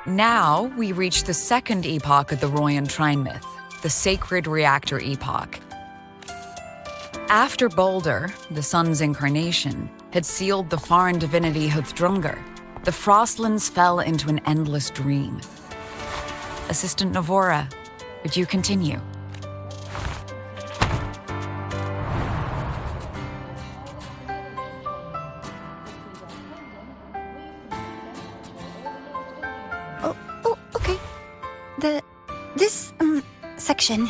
Now we reach the second epoch of the Royan Trine myth, the sacred reactor epoch. After Balder, the sun's incarnation, had sealed the foreign divinity Huthrungur, the Frostlands fell into an endless dream. Assistant Navora, would you continue? Okay. This section,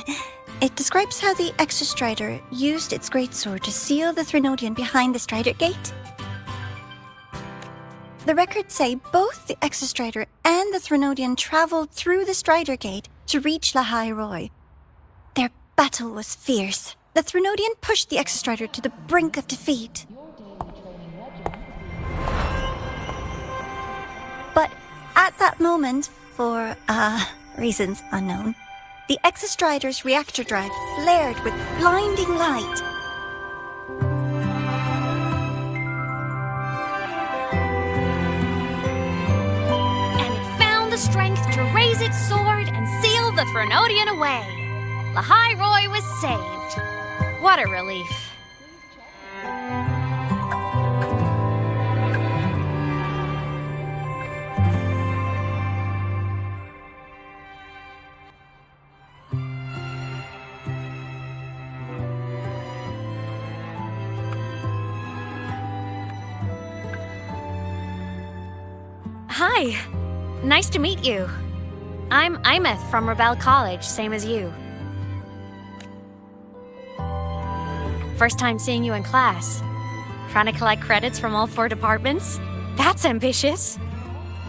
it describes how the Exostrider used its greatsword to seal the Threnodian behind the Strider Gate. The records say both the Exostrider and the Threnodian traveled through the Strider Gate to reach Lahai Roy. Their battle was fierce. The Threnodian pushed the Exostrider to the brink of defeat. But at that moment, for reasons unknown, the Exostrider's reactor drive flared with blinding light. And it found the strength to raise its sword and seal the Threnodian away. Lahai Roy was saved. What a relief. Hi. Nice to meet you. I'm AEMEATH from Rebel College, same as you. First time seeing you in class. Trying to collect credits from all 4 departments? That's ambitious.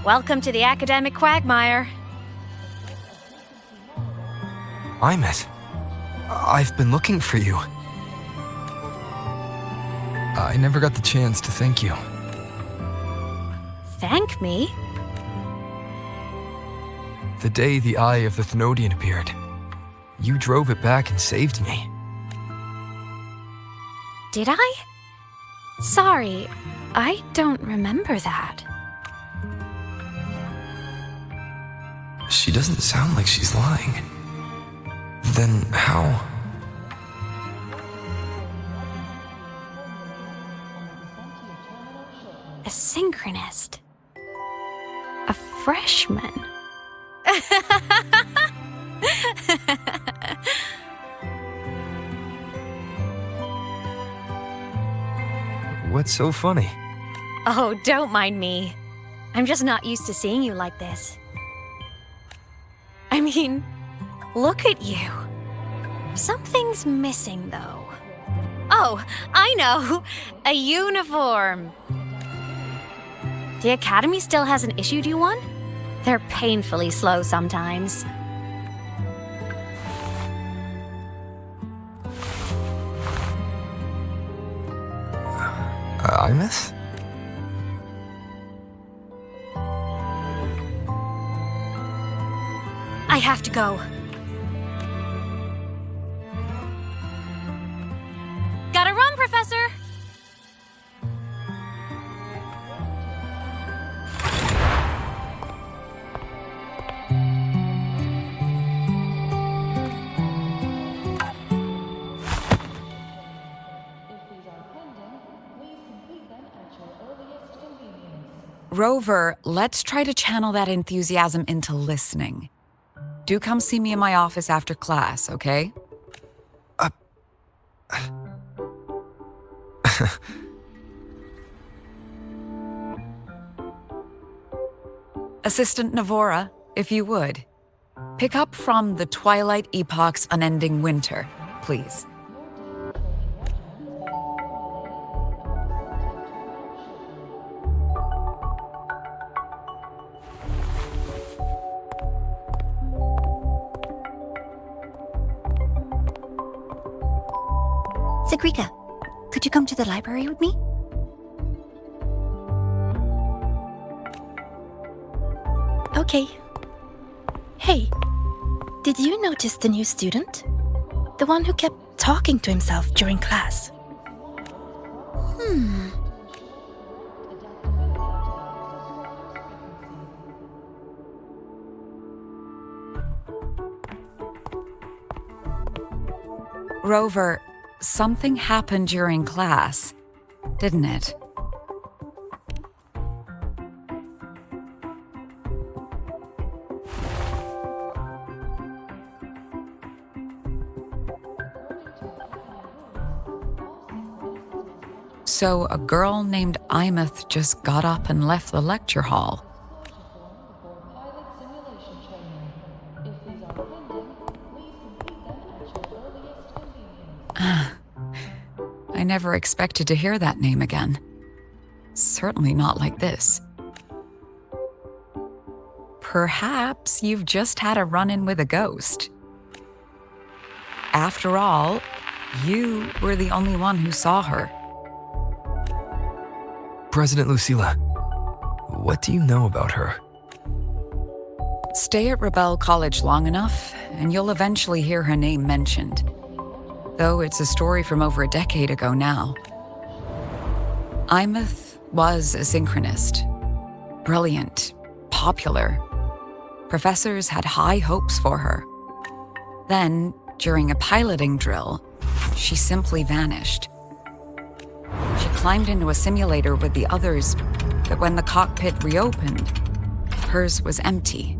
Welcome to the academic quagmire. AEMEATH, I've been looking for you. I never got the chance to thank you. Thank me? The day the Eye of the Thenodian appeared, you drove it back and saved me. Did I? Sorry, I don't remember that. She doesn't sound like she's lying. Then how? A synchronist. A freshman. What's so funny? Oh, don't mind me. I'm just not used to seeing you like this. I mean, look at you. Something's missing, though. Oh, I know! A uniform! The Academy still hasn't issued you one? They're painfully slow sometimes. AEMEATH? I have to go. Gotta run, Professor! Rover, let's try to channel that enthusiasm into listening. Do come see me in my office after class, okay? Assistant Navora, if you would. Pick up from the Twilight Epoch's Unending Winter, please. Sigrika, could you come to the library with me? Okay. Hey, did you notice the new student? The one who kept talking to himself during class. Rover, something happened during class, didn't it? So a girl named AEMEATH just got up and left the lecture hall. I never expected to hear that name again. Certainly not like this. Perhaps you've just had a run-in with a ghost. After all, you were the only one who saw her. President Lucilla, what do you know about her? Stay at Rebel College long enough, and you'll eventually hear her name mentioned. Though it's a story from over a decade ago now. AEMEATH was a synchronist. Brilliant, popular. Professors had high hopes for her. Then, during a piloting drill, she simply vanished. She climbed into a simulator with the others, but when the cockpit reopened, hers was empty.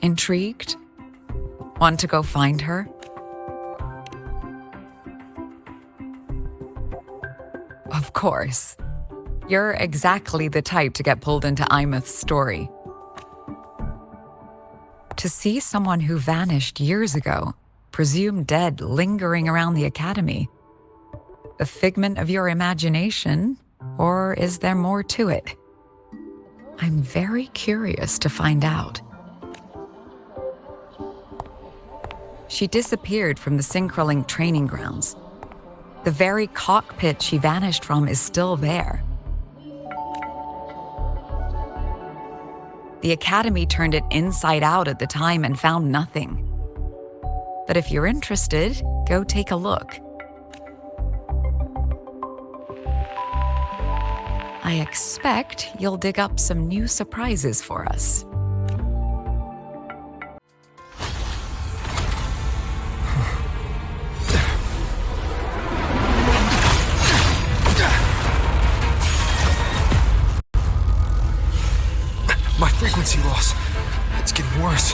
Intrigued? Want to go find her? Of course. You're exactly the type to get pulled into AEMEATH's story. To see someone who vanished years ago, presumed dead, lingering around the academy, a figment of your imagination, or is there more to it? I'm very curious to find out. She disappeared from the Synchrolink training grounds. The very cockpit she vanished from is still there. The Academy turned it inside out at the time and found nothing. But if you're interested, go take a look. I expect you'll dig up some new surprises for us. My frequency loss. It's getting worse.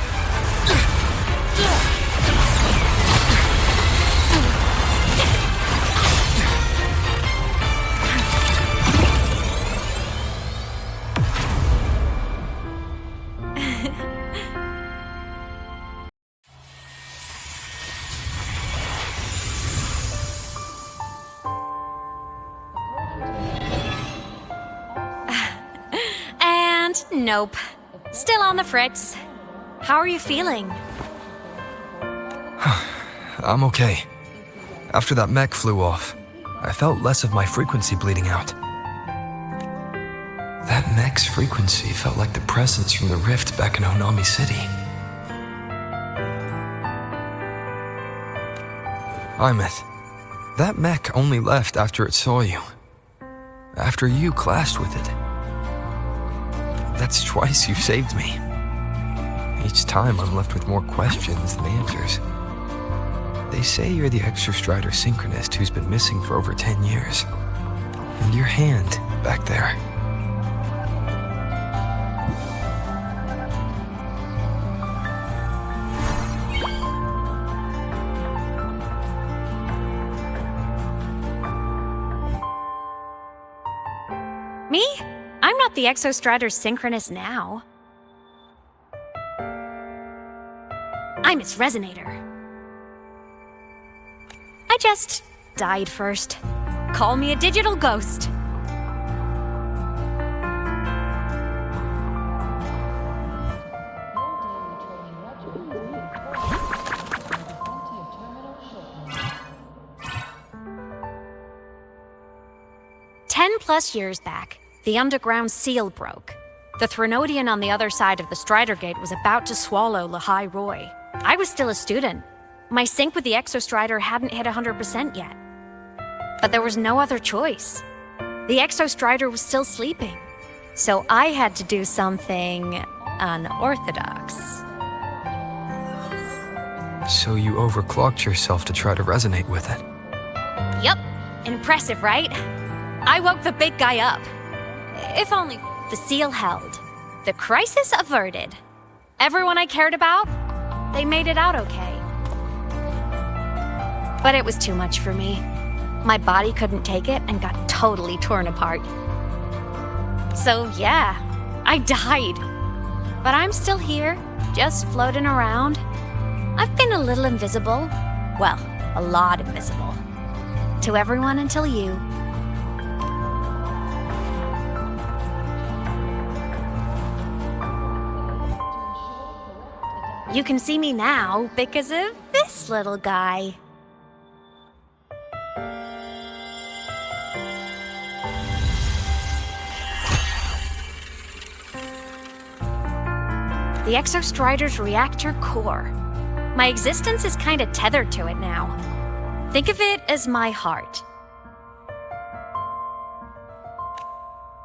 And nope. Still on the fritz. How are you feeling? I'm okay. After that mech flew off, I felt less of my frequency bleeding out. That mech's frequency felt like the presence from the rift back in Honami City. AEMEATH, that mech only left after it saw you. After you clashed with it. That's twice you've saved me. Each time I'm left with more questions than answers. They say you're the Extra Strider synchronist who's been missing for over 10 years. And your hand back there. Me? I'm not the Exostrider synchronist now. I'm its resonator. I just died first. Call me a digital ghost. +10 years back, the underground seal broke. The Threnodian on the other side of the Strider Gate was about to swallow Lahai Roy. I was still a student. My sync with the Exostrider hadn't hit 100% yet. But there was no other choice. The Exostrider was still sleeping, so I had to do something unorthodox. So you overclocked yourself to try to resonate with it. Yup, impressive, right? I woke the big guy up. If only the seal held. The crisis averted. Everyone I cared about, they made it out okay. But it was too much for me. My body couldn't take it and got totally torn apart. So yeah, I died. But I'm still here, just floating around. I've been a little invisible. Well, a lot invisible. To everyone until you. You can see me now because of this little guy. The Exostrider's reactor core. My existence is kind of tethered to it now. Think of it as my heart.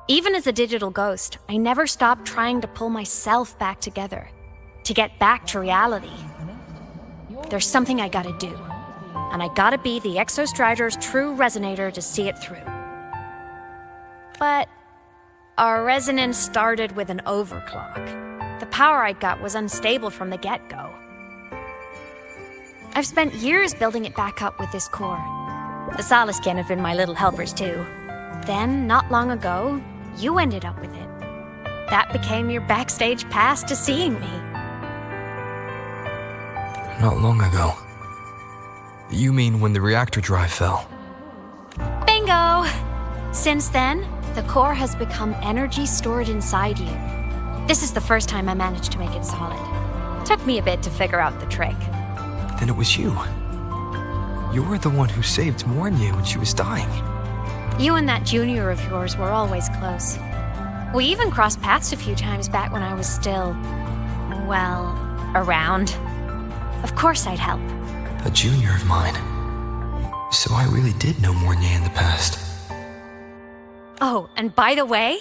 Even as a digital ghost, I never stopped trying to pull myself back together, to get back to reality. There's something I gotta do, and I gotta be the Exostrider's true resonator to see it through. But our resonance started with an overclock. The power I got was unstable from the get-go. I've spent years building it back up with this core. The Solaskin have been my little helpers too. Then, not long ago, you ended up with it. That became your backstage pass to seeing me. Not long ago. You mean when the reactor drive fell? Bingo! Since then, the core has become energy stored inside you. This is the first time I managed to make it solid. Took me a bit to figure out the trick. Then it was you. You were the one who saved Mornye when she was dying. You and that junior of yours were always close. We even crossed paths a few times back when I was still, well, around. Of course I'd help. A junior of mine. So I really did know Mornye in the past. Oh, and by the way,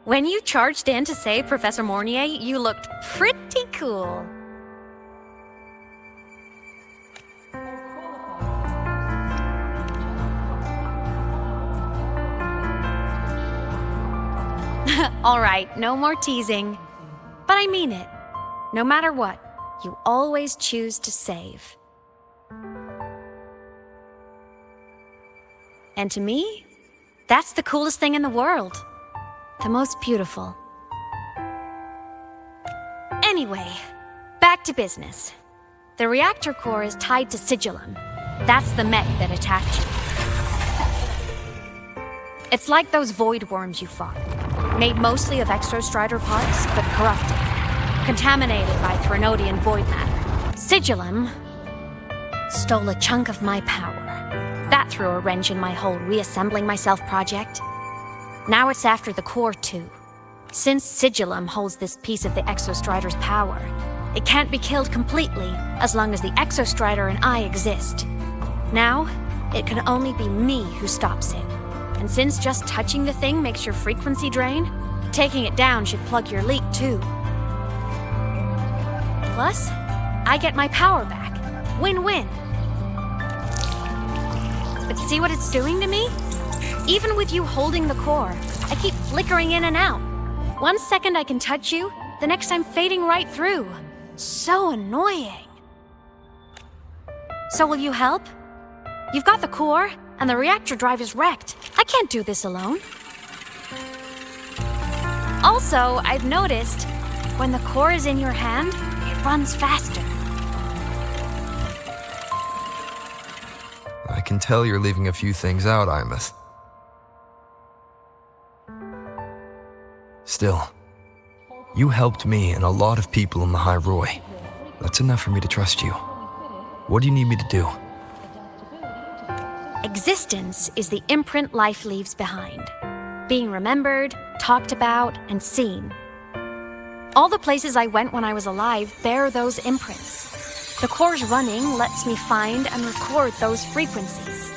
when you charged in to save Professor Mornye, you looked pretty cool. All right, no more teasing. But I mean it. No matter what, you always choose to save. And to me, that's the coolest thing in the world. The most beautiful. Anyway, back to business. The reactor core is tied to Sigillum. That's the mech that attacked you. It's like those void worms you fought. Made mostly of Exostrider parts, but corrupted. Contaminated by Threnodian void matter. Sigillum stole a chunk of my power. That threw a wrench in my whole reassembling myself project. Now it's after the core too. Since Sigillum holds this piece of the Exostrider's power, it can't be killed completely as long as the Exostrider and I exist. Now, it can only be me who stops it. And since just touching the thing makes your frequency drain, taking it down should plug your leak too. Plus, I get my power back. Win-win. But see what it's doing to me? Even with you holding the core, I keep flickering in and out. 1 second I can touch you, the next I'm fading right through. So annoying. So will you help? You've got the core, and the reactor drive is wrecked. I can't do this alone. Also, I've noticed, when the core is in your hand, it runs faster. I can tell you're leaving a few things out, AEMEATH. Still, you helped me and a lot of people in the High Roy. That's enough for me to trust you. What do you need me to do? Existence is the imprint life leaves behind. Being remembered, talked about, and seen. All the places I went when I was alive bear those imprints. The core's running lets me find and record those frequencies.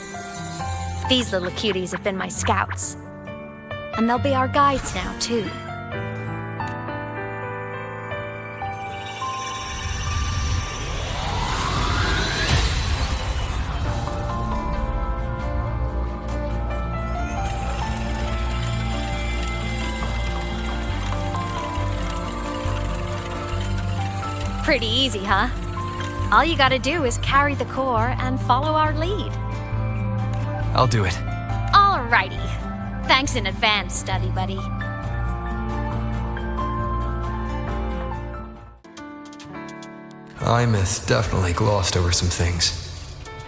These little cuties have been my scouts. And they'll be our guides now, too. Pretty easy, huh? All you gotta do is carry the core and follow our lead. I'll do it. Alrighty. Thanks in advance, study buddy. AEMEATH definitely glossed over some things,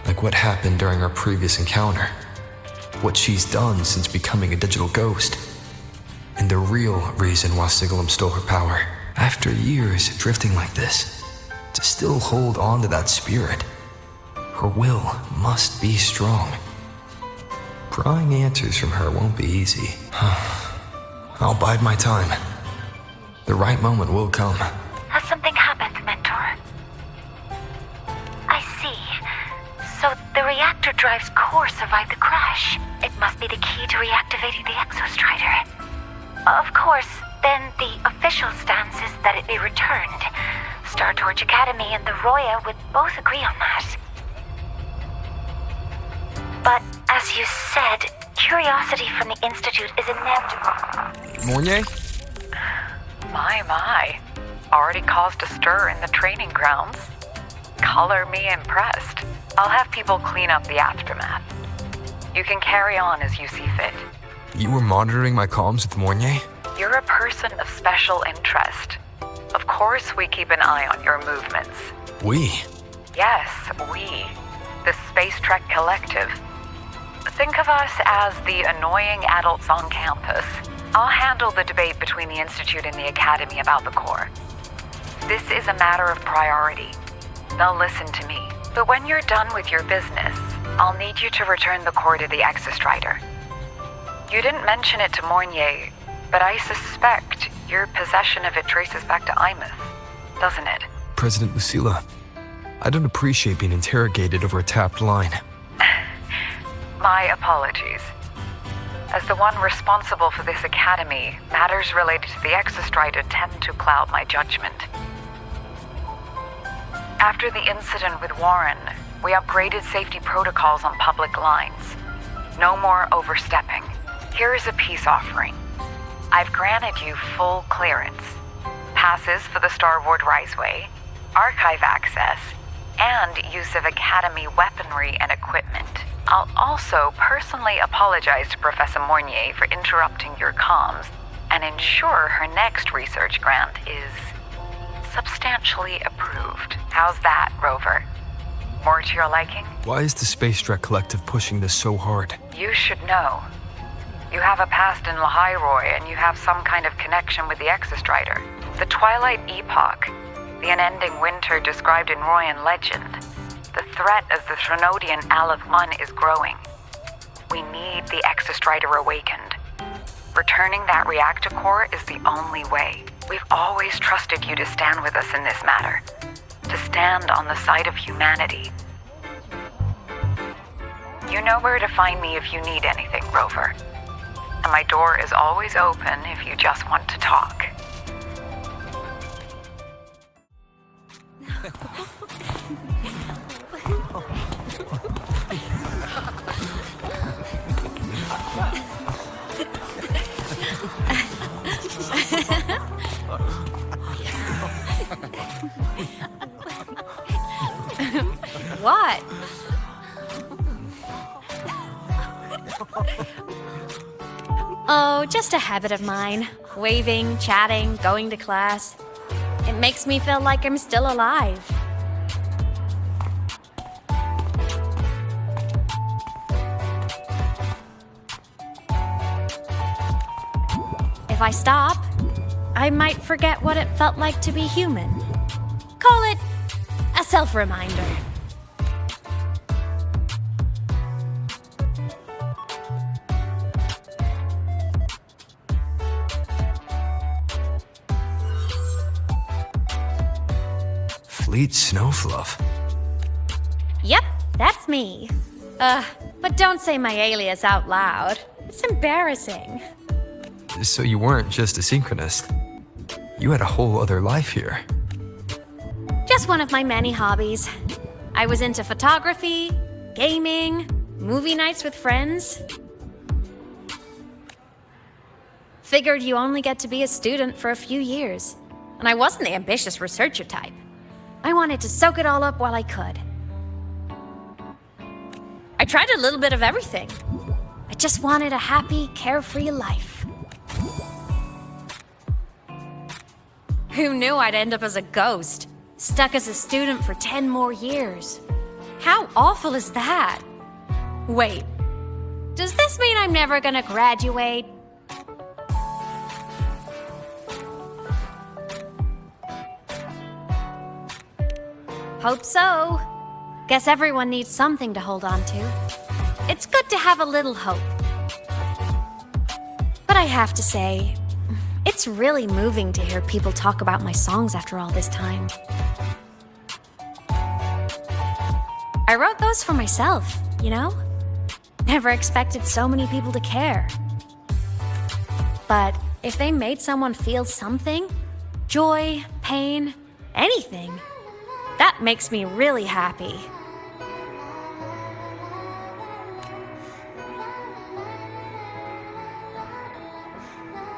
like what happened during our previous encounter, what she's done since becoming a digital ghost, and the real reason why Sigalem stole her power. After years of drifting like this, to still hold on to that spirit, her will must be strong. Prying answers from her won't be easy. I'll bide my time. The right moment will come. Has something happened, Mentor? I see. So the reactor drive's core survived the crash. It must be the key to reactivating the exostrider. Of course, then the official stance is that it be returned. Star Torch Academy and the Roya would both agree on that. But as you said, curiosity from the Institute is inevitable. Mornye? My. Already caused a stir in the training grounds. Color me impressed. I'll have people clean up the aftermath. You can carry on as you see fit. You were monitoring my comms with Mornye? You're a person of special interest. Of course we keep an eye on your movements. We? Yes, we. The Space Trek Collective. Think of us as the annoying adults on campus. I'll handle the debate between the Institute and the Academy about the core. This is a matter of priority. They'll listen to me. But when you're done with your business, I'll need you to return the core to the Exostrider. You didn't mention it to Mornye, but I suspect your possession of it traces back to AEMEATH, doesn't it? President Lucilla, I don't appreciate being interrogated over a tapped line. My apologies. As the one responsible for this academy, matters related to the Exostrider tend to cloud my judgment. After the incident with Warren, we upgraded safety protocols on public lines. No more overstepping. Here is a peace offering. I've granted you full clearance, passes for the Starboard Riseway, archive access, and use of Academy weaponry and equipment. I'll also personally apologize to Professor Mornye for interrupting your comms and ensure her next research grant is substantially approved. How's that, Rover? More to your liking? Why is the Space Trek Collective pushing this so hard? You should know. You have a past in Lahairoi, and you have some kind of connection with the Exostrider. The Twilight Epoch, the unending winter described in Royan legend. The threat of the Threnodian Aleph 1 is growing. We need the Exostrider awakened. Returning that reactor core is the only way. We've always trusted you to stand with us in this matter. To stand on the side of humanity. You know where to find me if you need anything, Rover. And my door is always open if you just want to talk. What? Oh, just a habit of mine. Waving, chatting, going to class. It makes me feel like I'm still alive. If I stop, I might forget what it felt like to be human. Call it a self-reminder. Fleet Snowfluff. Yep, that's me. But don't say my alias out loud. It's embarrassing. So you weren't just a synchronist. You had a whole other life here. Just one of my many hobbies. I was into photography, gaming, movie nights with friends. Figured you only get to be a student for a few years. And I wasn't the ambitious researcher type. I wanted to soak it all up while I could. I tried a little bit of everything. I just wanted a happy, carefree life. Who knew I'd end up as a ghost, stuck as a student for 10 more years? How awful is that? Wait, does this mean I'm never gonna graduate? Hope so. Guess everyone needs something to hold on to. It's good to have a little hope. But I have to say, it's really moving to hear people talk about my songs after all this time. I wrote those for myself, you know? Never expected so many people to care. But if they made someone feel something, joy, pain, anything, that makes me really happy.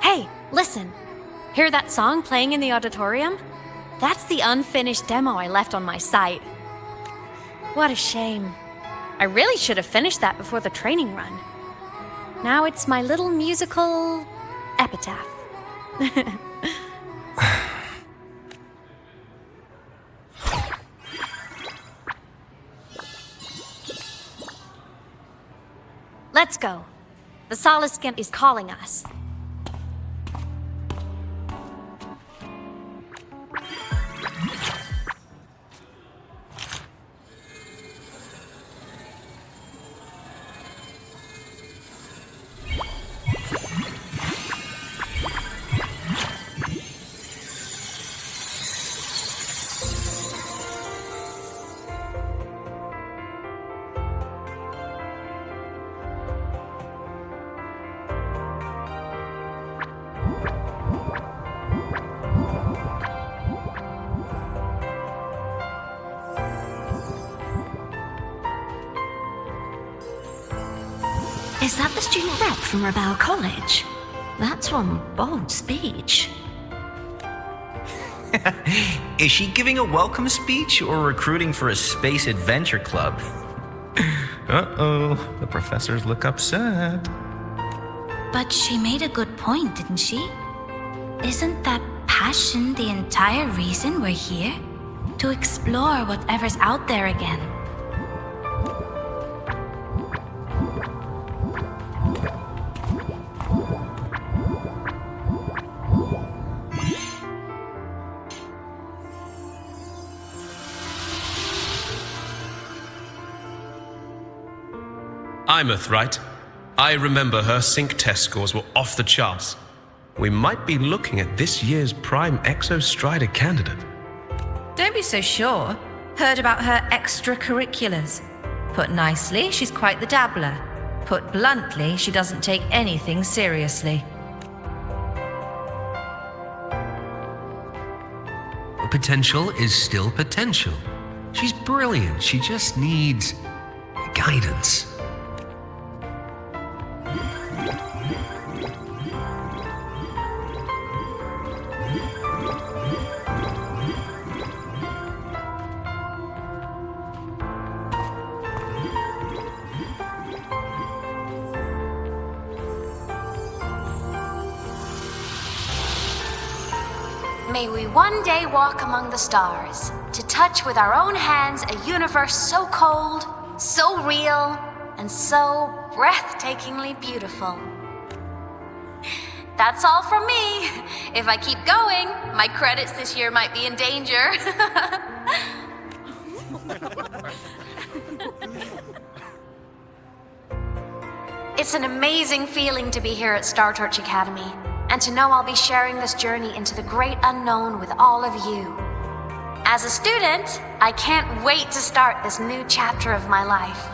Hey, listen. Hear that song playing in the auditorium? That's the unfinished demo I left on my site. What a shame. I really should have finished that before the training run. Now it's my little musical epitaph. Let's go. The Soliskin is calling us. Is that the student rep from Rebel College? That's one bold speech. Is she giving a welcome speech or recruiting for a space adventure club? Uh-oh, the professors look upset. But she made a good point, didn't she? Isn't that passion the entire reason we're here? To explore whatever's out there again. AEMEATH, right? I remember her sync test scores were off the charts. We might be looking at this year's prime Exostrider candidate. Don't be so sure. Heard about her extracurriculars. Put nicely, she's quite the dabbler. Put bluntly, she doesn't take anything seriously. Potential is still potential. She's brilliant. She just needs guidance. May we one day walk among the stars, to touch with our own hands a universe so cold, so real, and so breathtakingly beautiful. That's all from me. If I keep going, my credits this year might be in danger. It's an amazing feeling to be here at Star Torch Academy, and to know I'll be sharing this journey into the great unknown with all of you. As a student, I can't wait to start this new chapter of my life.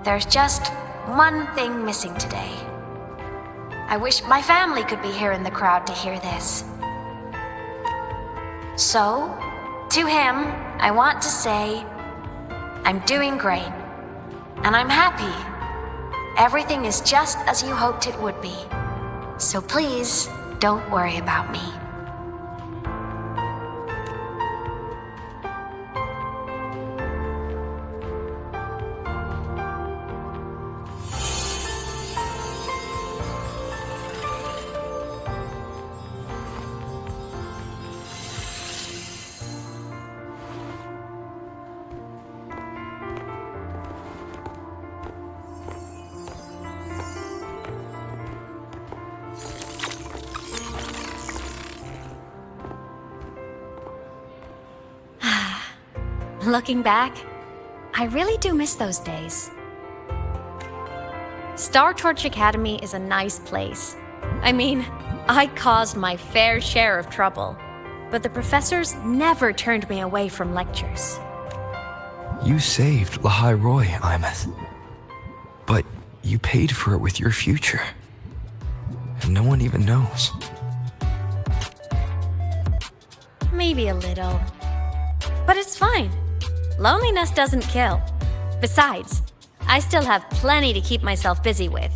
There's just one thing missing today. I wish my family could be here in the crowd to hear this. So, to him, I want to say, I'm doing great, and I'm happy. Everything is just as you hoped it would be. So please, don't worry about me. Looking back, I really do miss those days. Star Torch Academy is a nice place. I mean, I caused my fair share of trouble, but the professors never turned me away from lectures. You saved Lahai Roy, AEMEATH. But you paid for it with your future. And no one even knows. Maybe a little. But it's fine. Loneliness doesn't kill. Besides, I still have plenty to keep myself busy with.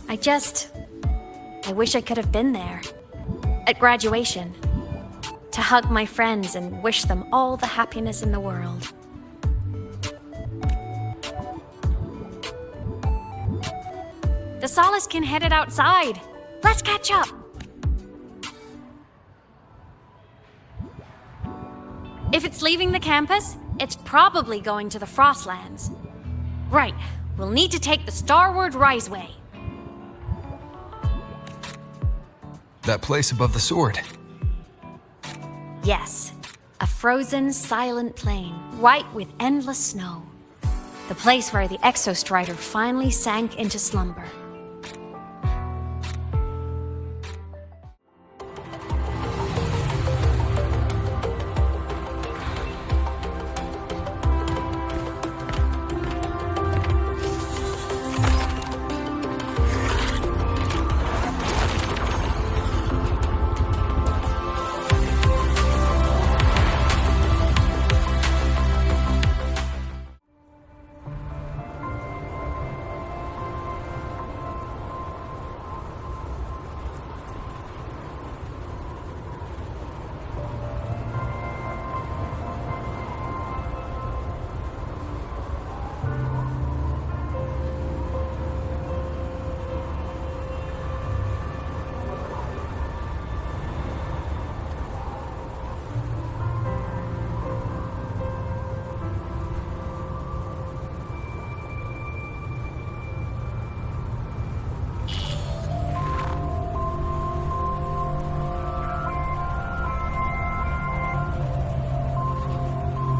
I wish I could have been there. At graduation. To hug my friends and wish them all the happiness in the world. The Solace can headed outside. Let's catch up. If it's leaving the campus, it's probably going to the Frostlands. Right, we'll need to take the Starward Riseway. That place above the sword. Yes, a frozen, silent plain, white with endless snow. The place where the Exostrider finally sank into slumber.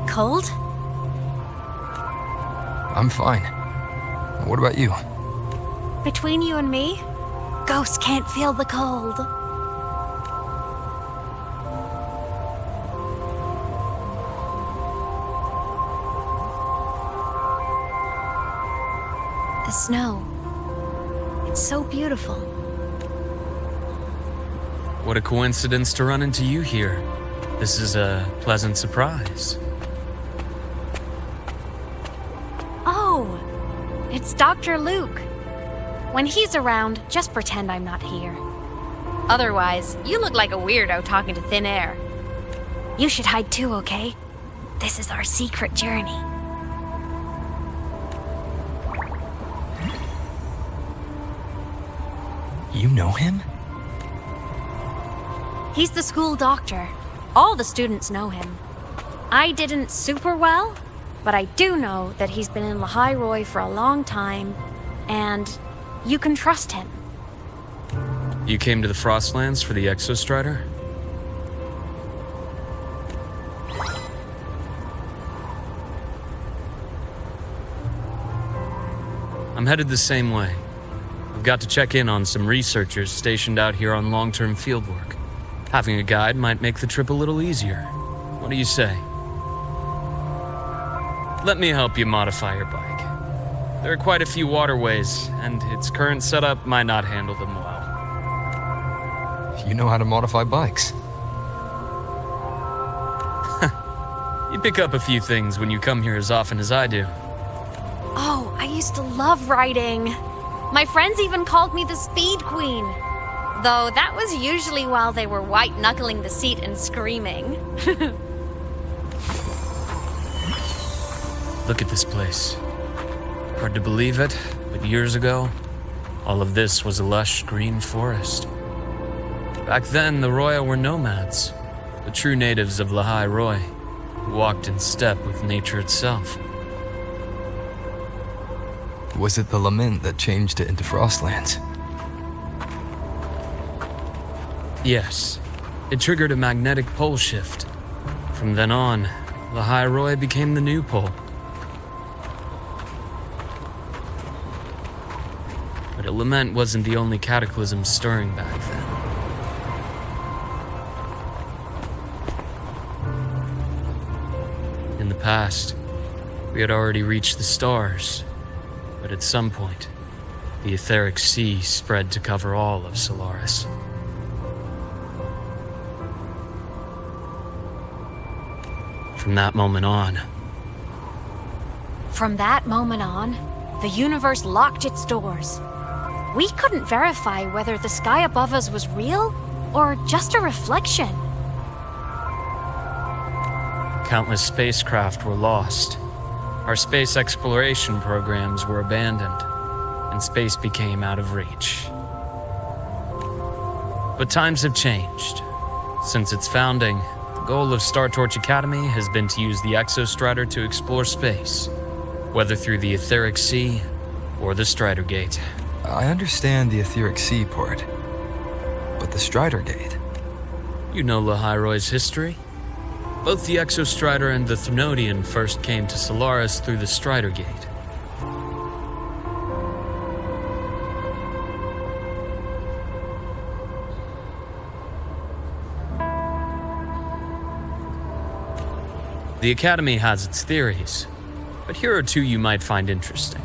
Cold? I'm fine. What about you? Between you and me, ghosts can't feel the cold. The snow. It's so beautiful. What a coincidence to run into you here. This is a pleasant surprise. Oh, it's Dr. Luke. When he's around, just pretend I'm not here. Otherwise, you look like a weirdo talking to thin air. You should hide too, okay? This is our secret journey. You know him? He's the school doctor. All the students know him. I didn't super well, but I do know that he's been in Lahai Roy for a long time, and you can trust him. You came to the Frostlands for the Exostrider? I'm headed the same way. I've got to check in on some researchers stationed out here on long-term fieldwork. Having a guide might make the trip a little easier. What do you say? Let me help you modify your bike. There are quite a few waterways, and its current setup might not handle them well. You know how to modify bikes. You pick up a few things when you come here as often as I do. Oh, I used to love riding. My friends even called me the Speed Queen. Though that was usually while they were white-knuckling the seat and screaming. Look at this place. Hard to believe it, but years ago, all of this was a lush green forest. Back then, the Roya were nomads, the true natives of Lahai Roy, who walked in step with nature itself. Was it the lament that changed it into Frostlands? Yes, it triggered a magnetic pole shift. From then on, Lahai Roy became the new pole. But a lament wasn't the only cataclysm stirring back then. In the past, we had already reached the stars, but at some point, the etheric sea spread to cover all of Solaris. From that moment on, the universe locked its doors. We couldn't verify whether the sky above us was real or just a reflection. countless spacecraft were lost. Our space exploration programs were abandoned, and space became out of reach. But times have changed. Since its founding, the goal of Star Torch Academy has been to use the Exostrider to explore space, whether through the Etheric Sea or the Strider Gate. I understand the Etheric Sea part, but the Strider Gate? You know Lahai Roy's history? Both the Exostrider and the Thrunodian first came to Solaris through the Strider Gate. The Academy has its theories, but here are two you might find interesting.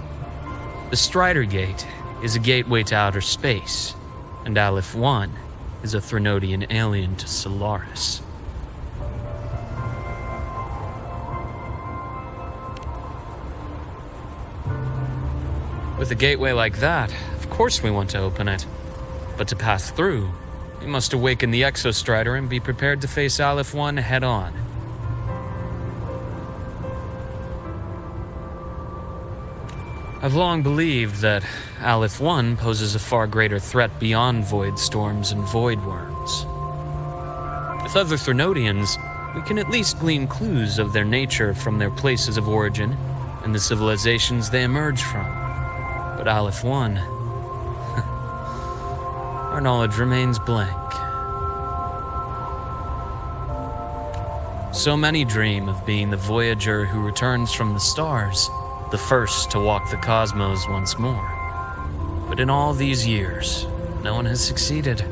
The Strider Gate is a gateway to outer space, and Aleph 1 is a Thrunodian alien to Solaris. With a gateway like that, of course we want to open it. But to pass through, we must awaken the Exostrider and be prepared to face Aleph 1 head-on. I've long believed that Aleph 1 poses a far greater threat beyond void storms and void worms. With other Thrunodians, we can at least glean clues of their nature from their places of origin and the civilizations they emerge from. But Aleph 1, our knowledge remains blank. So many dream of being the Voyager who returns from the stars, the first to walk the cosmos once more. But in all these years, no one has succeeded.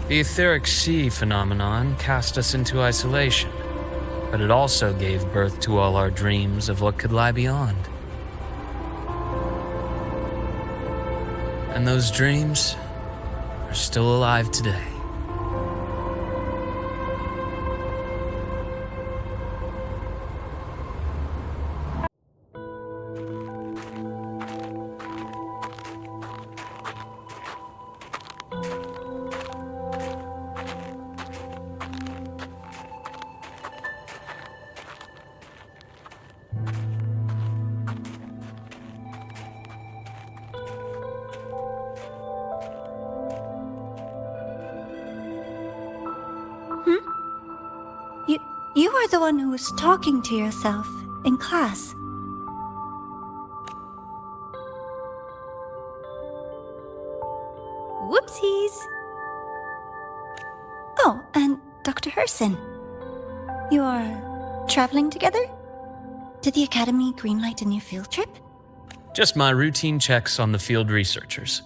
The Etheric Sea phenomenon cast us into isolation, but it also gave birth to all our dreams of what could lie beyond. And those dreams are still alive today. You were the one who was talking to yourself in class. Whoopsies! Oh, and Dr. Herson. You're traveling together? Did the Academy greenlight a new field trip? Just my routine checks on the field researchers.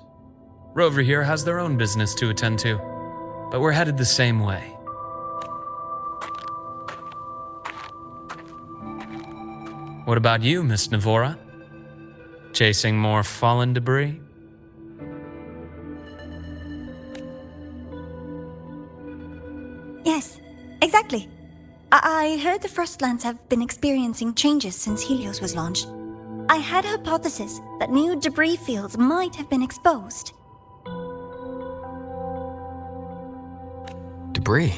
Rover here has their own business to attend to, but we're headed the same way. What about you, Miss Navora? Chasing more fallen debris? Yes, exactly. I heard the Frostlands have been experiencing changes since Helios was launched. I had a hypothesis that new debris fields might have been exposed. Debris?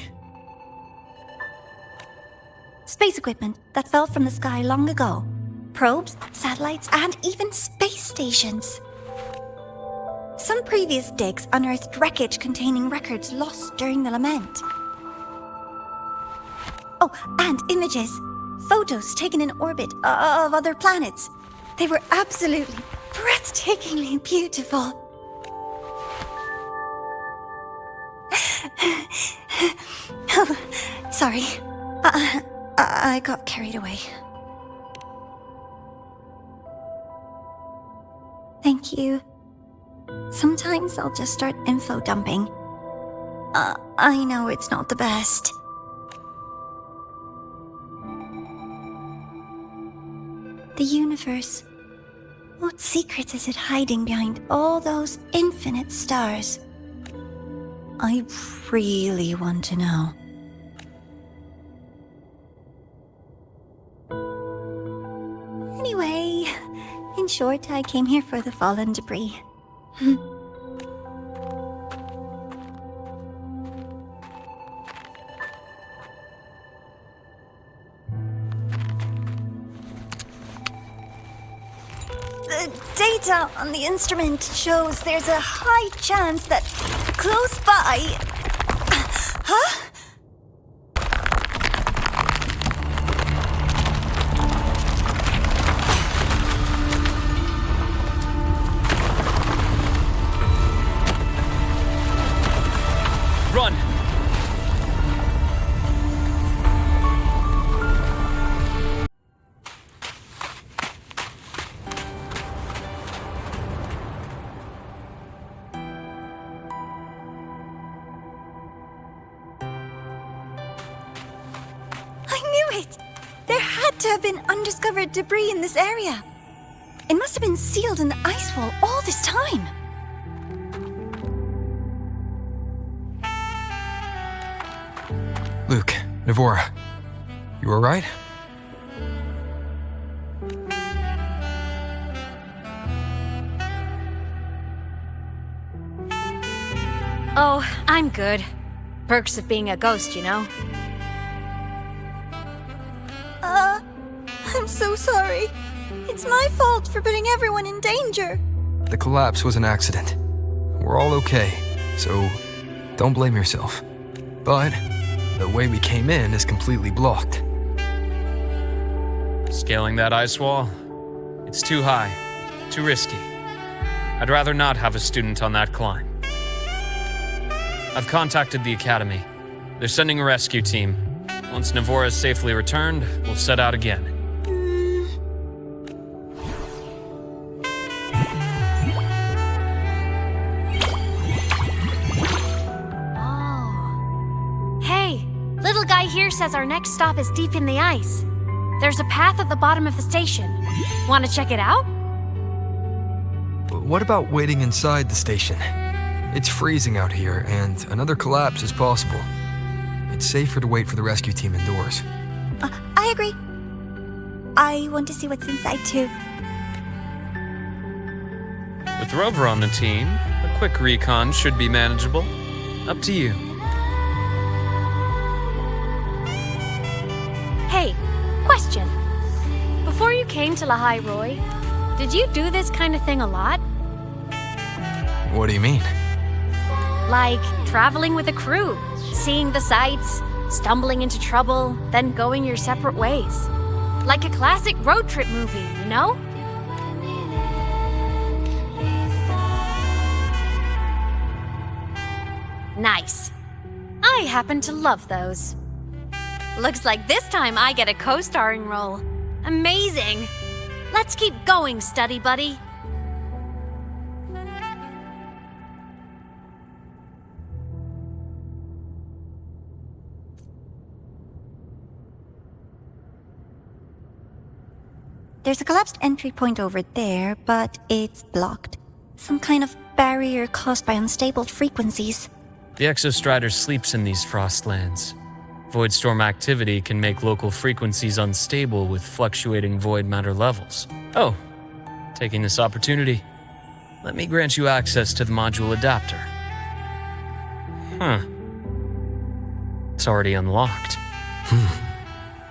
Space equipment that fell from the sky long ago. Probes, satellites, and even space stations. Some previous digs unearthed wreckage containing records lost during the lament. Oh, and images. Photos taken in orbit of other planets. They were absolutely breathtakingly beautiful. Oh, sorry. I got carried away. Thank you. Sometimes I'll just start info dumping. I know it's not the best. The universe. What secrets is it hiding behind all those infinite stars? I really want to know. Anyway, in short, I came here for the fallen debris. The data on the instrument shows there's a high chance that close by... Huh? Run! There had to have been undiscovered debris in this area. It must have been sealed in the ice wall all this time. Luke, Navora, you alright? Oh, I'm good. Perks of being a ghost, you know? I'm so sorry. It's my fault for putting everyone in danger. The collapse was an accident. We're all okay, so don't blame yourself. But the way we came in is completely blocked. Scaling that ice wall? It's too high, too risky. I'd rather not have a student on that climb. I've contacted the Academy. They're sending a rescue team. Once Navora is safely returned, we'll set out again. Here says our next stop is deep in the ice. There's a path at the bottom of the station. Want to check it out? What about waiting inside the station? It's freezing out here, and another collapse is possible. It's safer to wait for the rescue team indoors. I agree. I want to see what's inside too. With Rover on the team, a quick recon should be manageable. Up to you. Hey, question. Before you came to Lahai Roy, did you do this kind of thing a lot? What do you mean? Like traveling with a crew, seeing the sights, stumbling into trouble, then going your separate ways. Like a classic road trip movie, you know? Nice. I happen to love those. Looks like this time I get a co-starring role. Amazing! Let's keep going, study buddy. There's a collapsed entry point over there, but it's blocked. Some kind of barrier caused by unstable frequencies. The Exostrider sleeps in these frostlands. Void storm activity can make local frequencies unstable with fluctuating void matter levels. Oh, taking this opportunity, let me grant you access to the module adapter. It's already unlocked.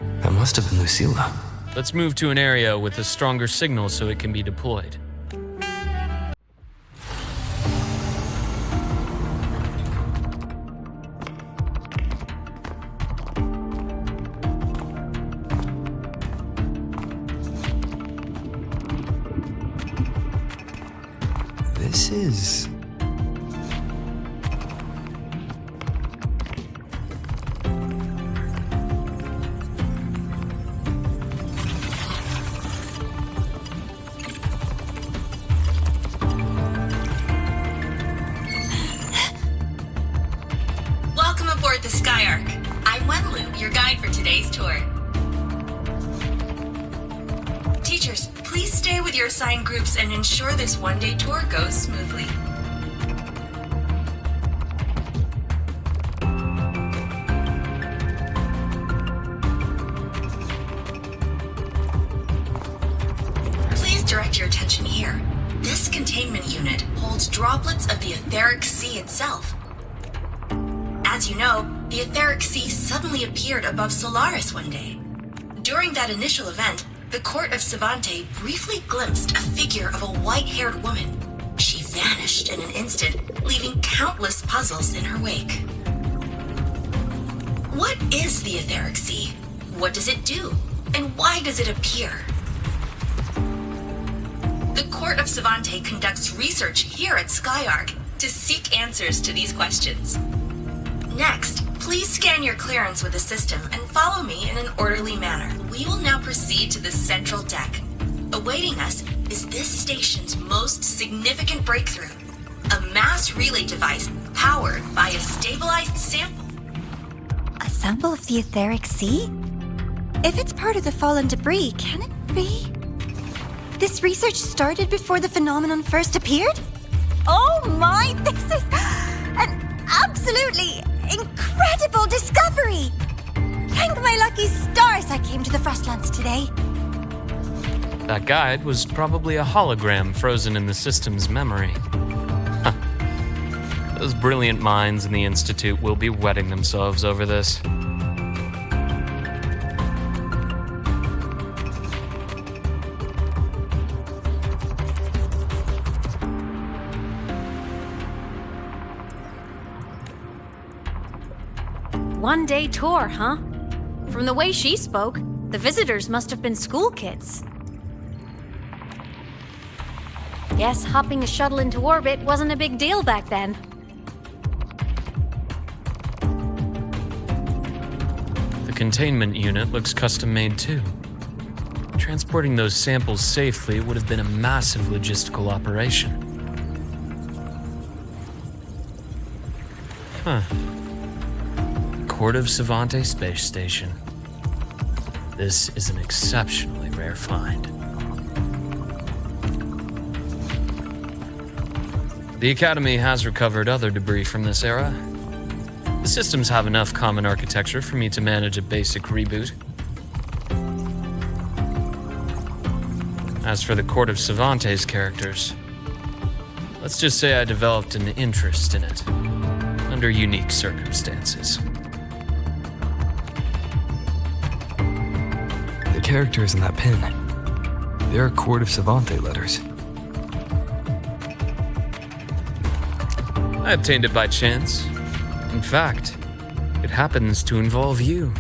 That must have been Lucilla. Let's move to an area with a stronger signal so it can be deployed. This is... Welcome aboard the Skyark. I'm Wenlu, your guide for today's tour. Teachers, please stay with your assigned groups and ensure this one-day tour goes smoothly. Please direct your attention here. This containment unit holds droplets of the etheric sea itself. As you know, the etheric sea suddenly appeared above Solaris one day. During that initial event, the court of Savante briefly glimpsed a figure of a white-haired woman. She vanished in an instant, leaving countless puzzles in her wake. What is the etheric sea? What does it do? And why does it appear? The court of Savante conducts research here at Skyark to seek answers to these questions. Next, please scan your clearance with the system and follow me in an orderly manner. We will now proceed to the central deck. Awaiting us is this station's most significant breakthrough, a mass relay device powered by a stabilized sample. A sample of the etheric sea? If it's part of the fallen debris, can it be? This research started before the phenomenon first appeared? Oh my, this is an absolutely incredible discovery! Thank my lucky stars I came to the Frostlands today. That guide was probably a hologram frozen in the system's memory. Those brilliant minds in the Institute will be wetting themselves over this. One-day tour, huh? From the way she spoke, the visitors must have been school kids. Guess hopping a shuttle into orbit wasn't a big deal back then. The containment unit looks custom-made too. Transporting those samples safely would have been a massive logistical operation. Court of Savante Space Station. This is an exceptionally rare find. The Academy has recovered other debris from this era. The systems have enough common architecture for me to manage a basic reboot. As for the Court of Savante's characters, let's just say I developed an interest in it, under unique circumstances. The characters in that pin, they're Court of Savante letters. I obtained it by chance. In fact, it happens to involve you.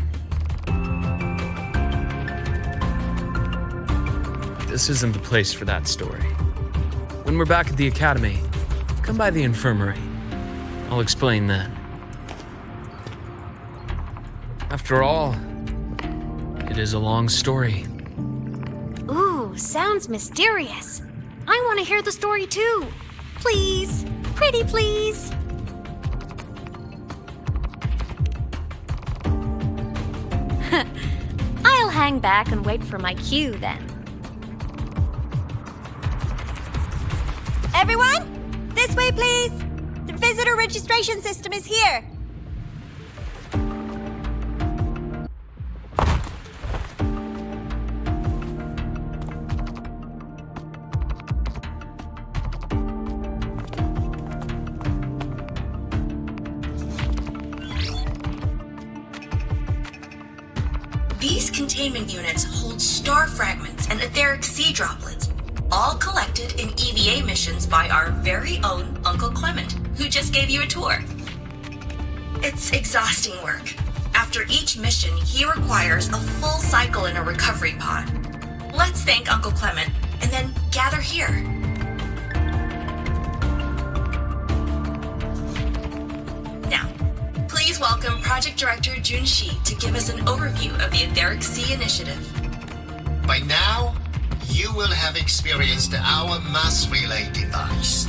This isn't the place for that story. When we're back at the Academy, come by the infirmary. I'll explain then. After all, it is a long story. Ooh, sounds mysterious. I want to hear the story too. Please, pretty please. I'll hang back and wait for my cue then. Everyone, this way, please. The visitor registration system is here. These containment units hold star fragments and etheric sea droplets, all collected in EVA missions by our very own Uncle Clement, who just gave you a tour. It's exhausting work. After each mission, he requires a full cycle in a recovery pod. Let's thank Uncle Clement, and then gather here. Now, please welcome Project Director Junshi to give us an overview of the Etheric Sea Initiative. By now, you will have experienced our mass relay device.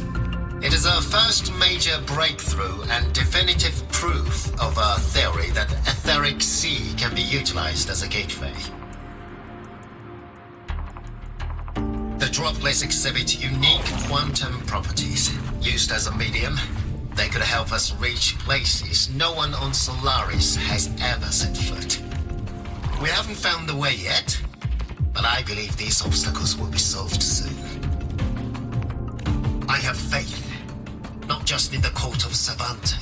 It is our first major breakthrough and definitive proof of our theory that Etheric Sea can be utilized as a gateway. The droplets exhibit unique quantum properties. Used as a medium, they could help us reach places no one on Solaris has ever set foot. We haven't found the way yet, but I believe these obstacles will be solved soon. I have faith, not just in the court of Savante,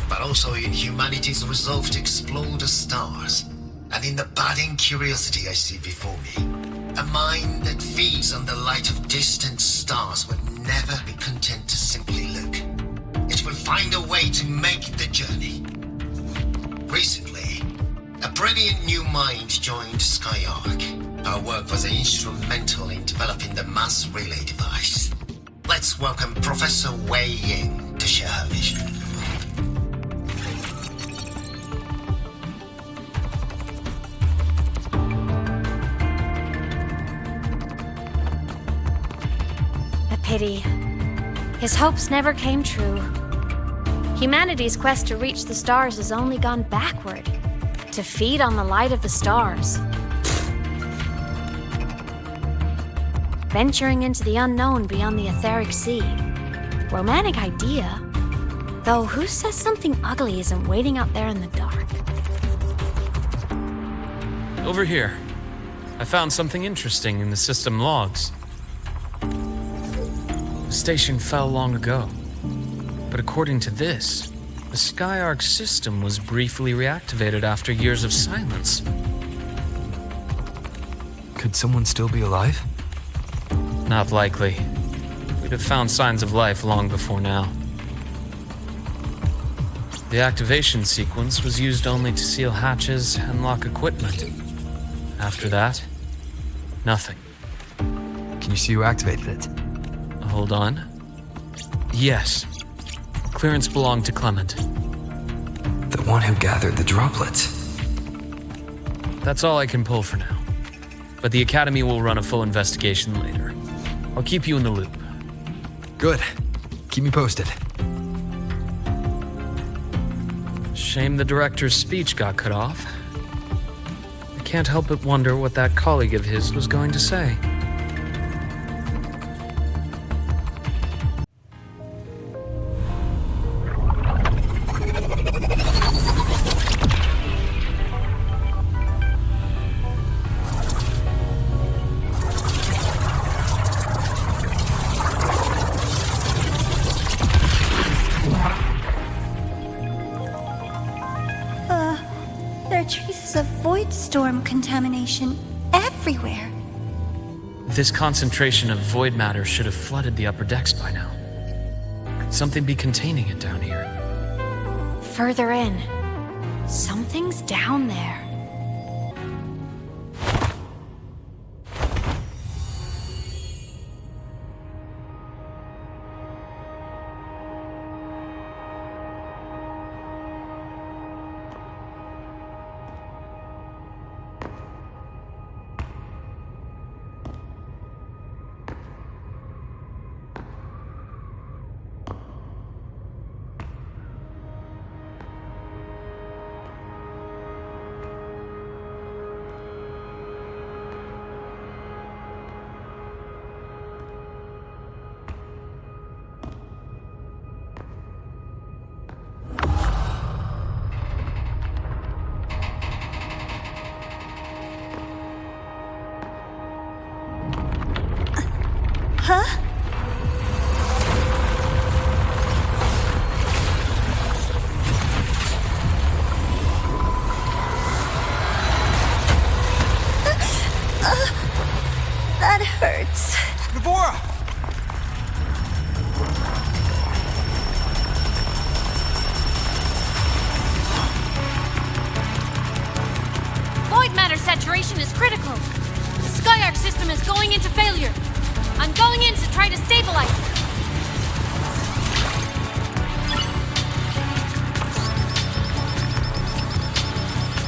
but also in humanity's resolve to explore the stars, and in the budding curiosity I see before me. A mind that feeds on the light of distant stars will never be content to simply look. It will find a way to make the journey. Recently, a brilliant new mind joined Skyark. Our work was instrumental in developing the mass relay device. Let's welcome Professor Wei Ying to share her vision. A pity. His hopes never came true. Humanity's quest to reach the stars has only gone backward. To feed on the light of the stars. Venturing into the unknown beyond the Etheric Sea. Romantic idea. Though who says something ugly isn't waiting out there in the dark? Over here. I found something interesting in the system logs. The station fell long ago. But according to this, the Skyark system was briefly reactivated after years of silence. Could someone still be alive? Not likely. We'd have found signs of life long before now. The activation sequence was used only to seal hatches and lock equipment. After that, nothing. Can you see who activated it? Hold on. Yes. Clearance belonged to Clement. The one who gathered the droplets. That's all I can pull for now. But the Academy will run a full investigation later. I'll keep you in the loop. Good. Keep me posted. Shame the director's speech got cut off. I can't help but wonder what that colleague of his was going to say. There are traces of void storm contamination everywhere. This concentration of void matter should have flooded the upper decks by now. Could something be containing it down here? Further in. Something's down there. saturation is critical. The Skyark system is going into failure. I'm going in to try to stabilize it.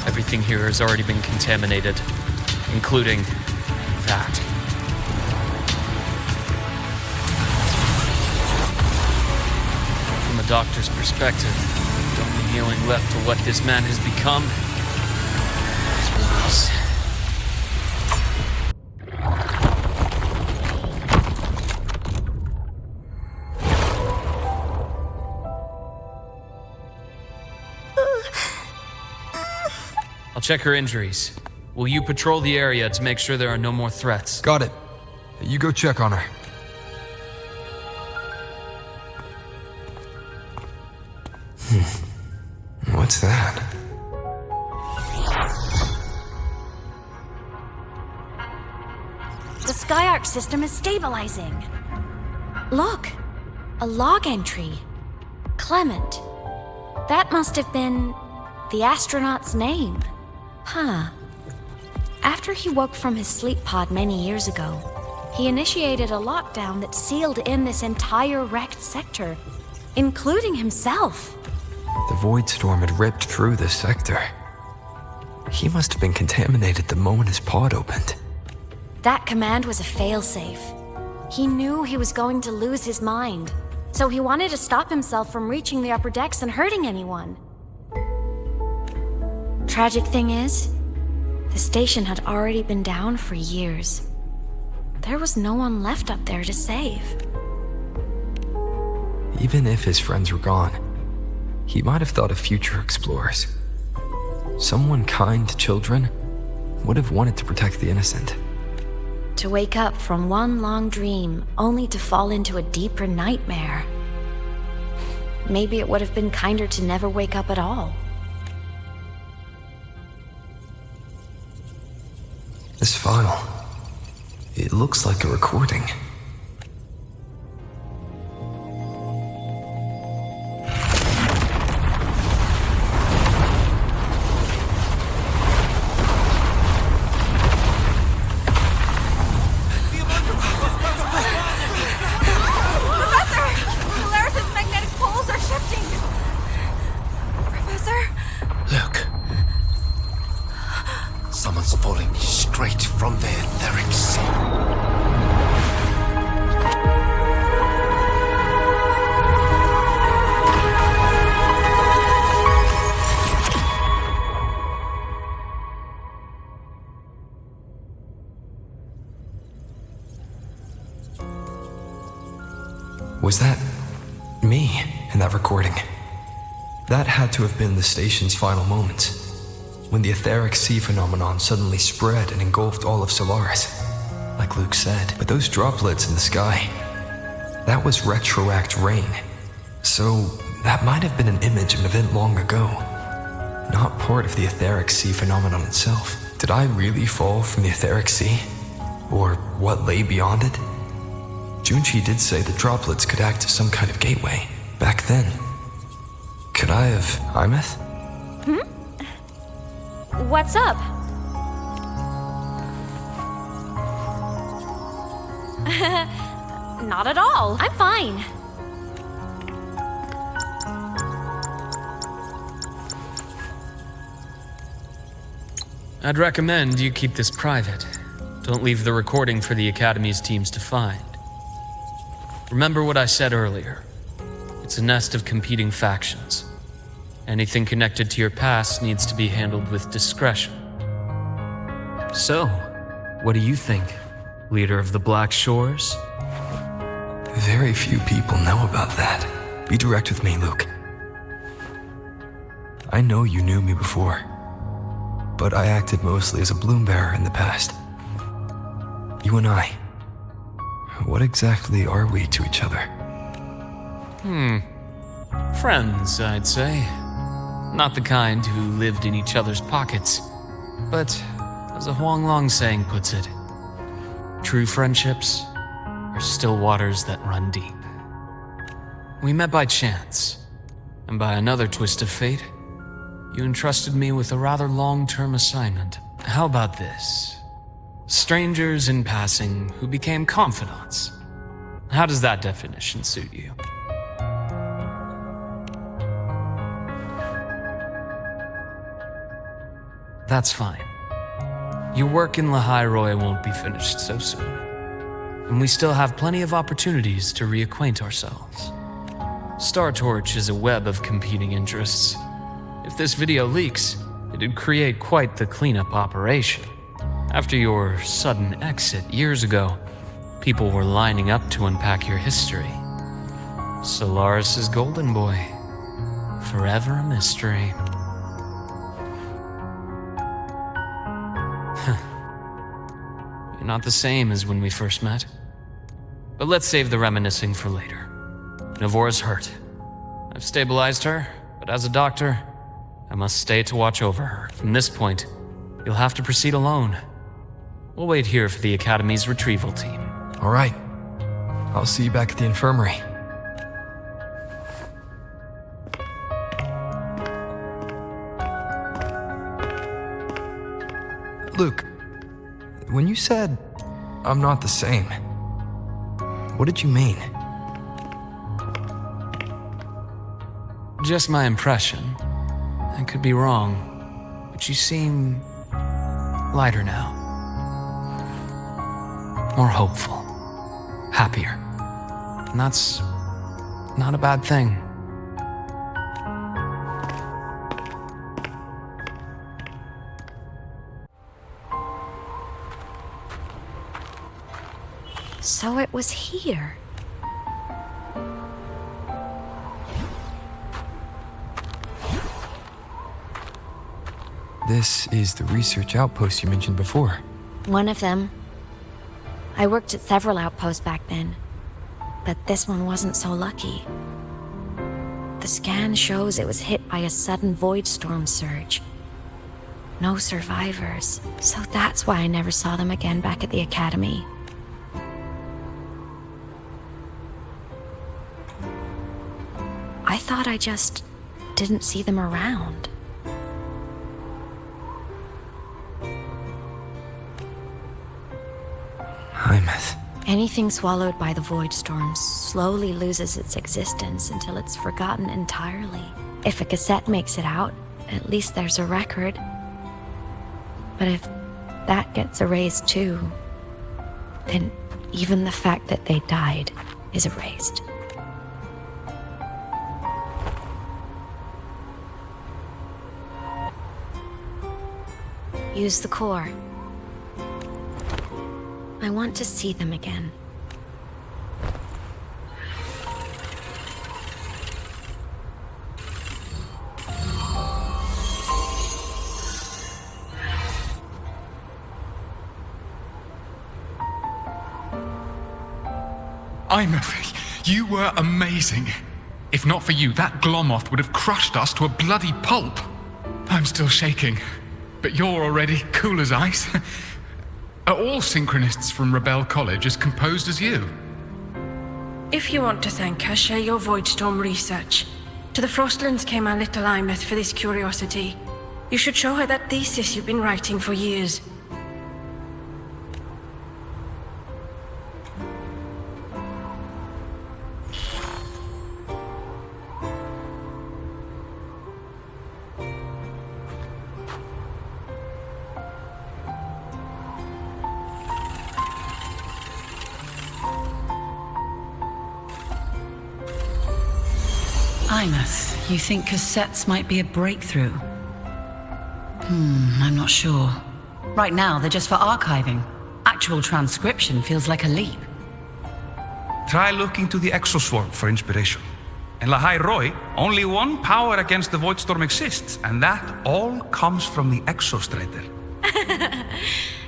Everything here has already been contaminated, including that. From a doctor's perspective, the only healing left for what this man has become is I'll check her injuries. Will you patrol the area to make sure there are no more threats? Got it. You go check on her. What's that? The Skyark system is stabilizing. Look, a log entry. Clement. That must have been the astronaut's name. Huh. After he woke from his sleep pod many years ago, he initiated a lockdown that sealed in this entire wrecked sector, including himself. The void storm had ripped through this sector. He must have been contaminated the moment his pod opened. That command was a failsafe. He knew he was going to lose his mind, so he wanted to stop himself from reaching the upper decks and hurting anyone. Tragic thing is, the station had already been down for years. There was no one left up there to save. Even if his friends were gone, he might have thought of future explorers. Someone kind to children would have wanted to protect the innocent. To wake up from one long dream only to fall into a deeper nightmare. Maybe it would have been kinder to never wake up at all. This file, it looks like a recording. Someone's falling straight from the etheric sea. Was that me in that recording? That had to have been the station's final moments, when the etheric sea phenomenon suddenly spread and engulfed all of Solaris, like Luke said. But those droplets in the sky, that was retroact rain. So that might have been an image of an event long ago, not part of the etheric sea phenomenon itself. Did I really fall from the etheric sea? Or what lay beyond it? Junchi did say the droplets could act as some kind of gateway back then. Could I have AEMEATH? What's up? Not at all. I'm fine. I'd recommend you keep this private. Don't leave the recording for the Academy's teams to find. Remember what I said earlier. It's a nest of competing factions. Anything connected to your past needs to be handled with discretion. So, what do you think, leader of the Black Shores? Very few people know about that. Be direct with me, Luke. I know you knew me before, but I acted mostly as a bloom bearer in the past. You and I, what exactly are we to each other? Friends, I'd say. Not the kind who lived in each other's pockets, but, as a Huanglong saying puts it, true friendships are still waters that run deep. We met by chance, and by another twist of fate, you entrusted me with a rather long-term assignment. How about this? Strangers in passing who became confidants. How does that definition suit you? That's fine. Your work in Lahairoi won't be finished so soon, and we still have plenty of opportunities to reacquaint ourselves. Star Torch is a web of competing interests. If this video leaks, it'd create quite the cleanup operation. After your sudden exit years ago, people were lining up to unpack your history. Solaris's golden boy, forever a mystery. You're not the same as when we first met. But let's save the reminiscing for later. Navora's hurt. I've stabilized her, but as a doctor, I must stay to watch over her. From this point, you'll have to proceed alone. We'll wait here for the Academy's retrieval team. All right. I'll see you back at the infirmary. Luke, when you said, I'm not the same, what did you mean? Just my impression. I could be wrong, but you seem lighter now. More hopeful. Happier. And that's not a bad thing. So it was here. This is the research outpost you mentioned before. One of them. I worked at several outposts back then, but this one wasn't so lucky. The scan shows it was hit by a sudden void storm surge. No survivors, so that's why I never saw them again back at the Academy. I thought I just didn't see them around. AEMEATH. Anything swallowed by the void storm slowly loses its existence until it's forgotten entirely. If a cassette makes it out, at least there's a record. But if that gets erased too, then even the fact that they died is erased. Use the core. I want to see them again. AEMEATH, you were amazing. If not for you, that Glomoth would have crushed us to a bloody pulp. I'm still shaking, but you're already cool as ice. Are all synchronists from Rebel College as composed as you? If you want to thank her, share your Voidstorm research. To the Frostlands came our little AEMEATH for this curiosity. You should show her that thesis you've been writing for years. AEMEATH, you think cassettes might be a breakthrough? I'm not sure. Right now, they're just for archiving. Actual transcription feels like a leap. Try looking to the Exoswarm for inspiration. In Lahairoi, only one power against the Voidstorm exists, and that all comes from the Exostrider.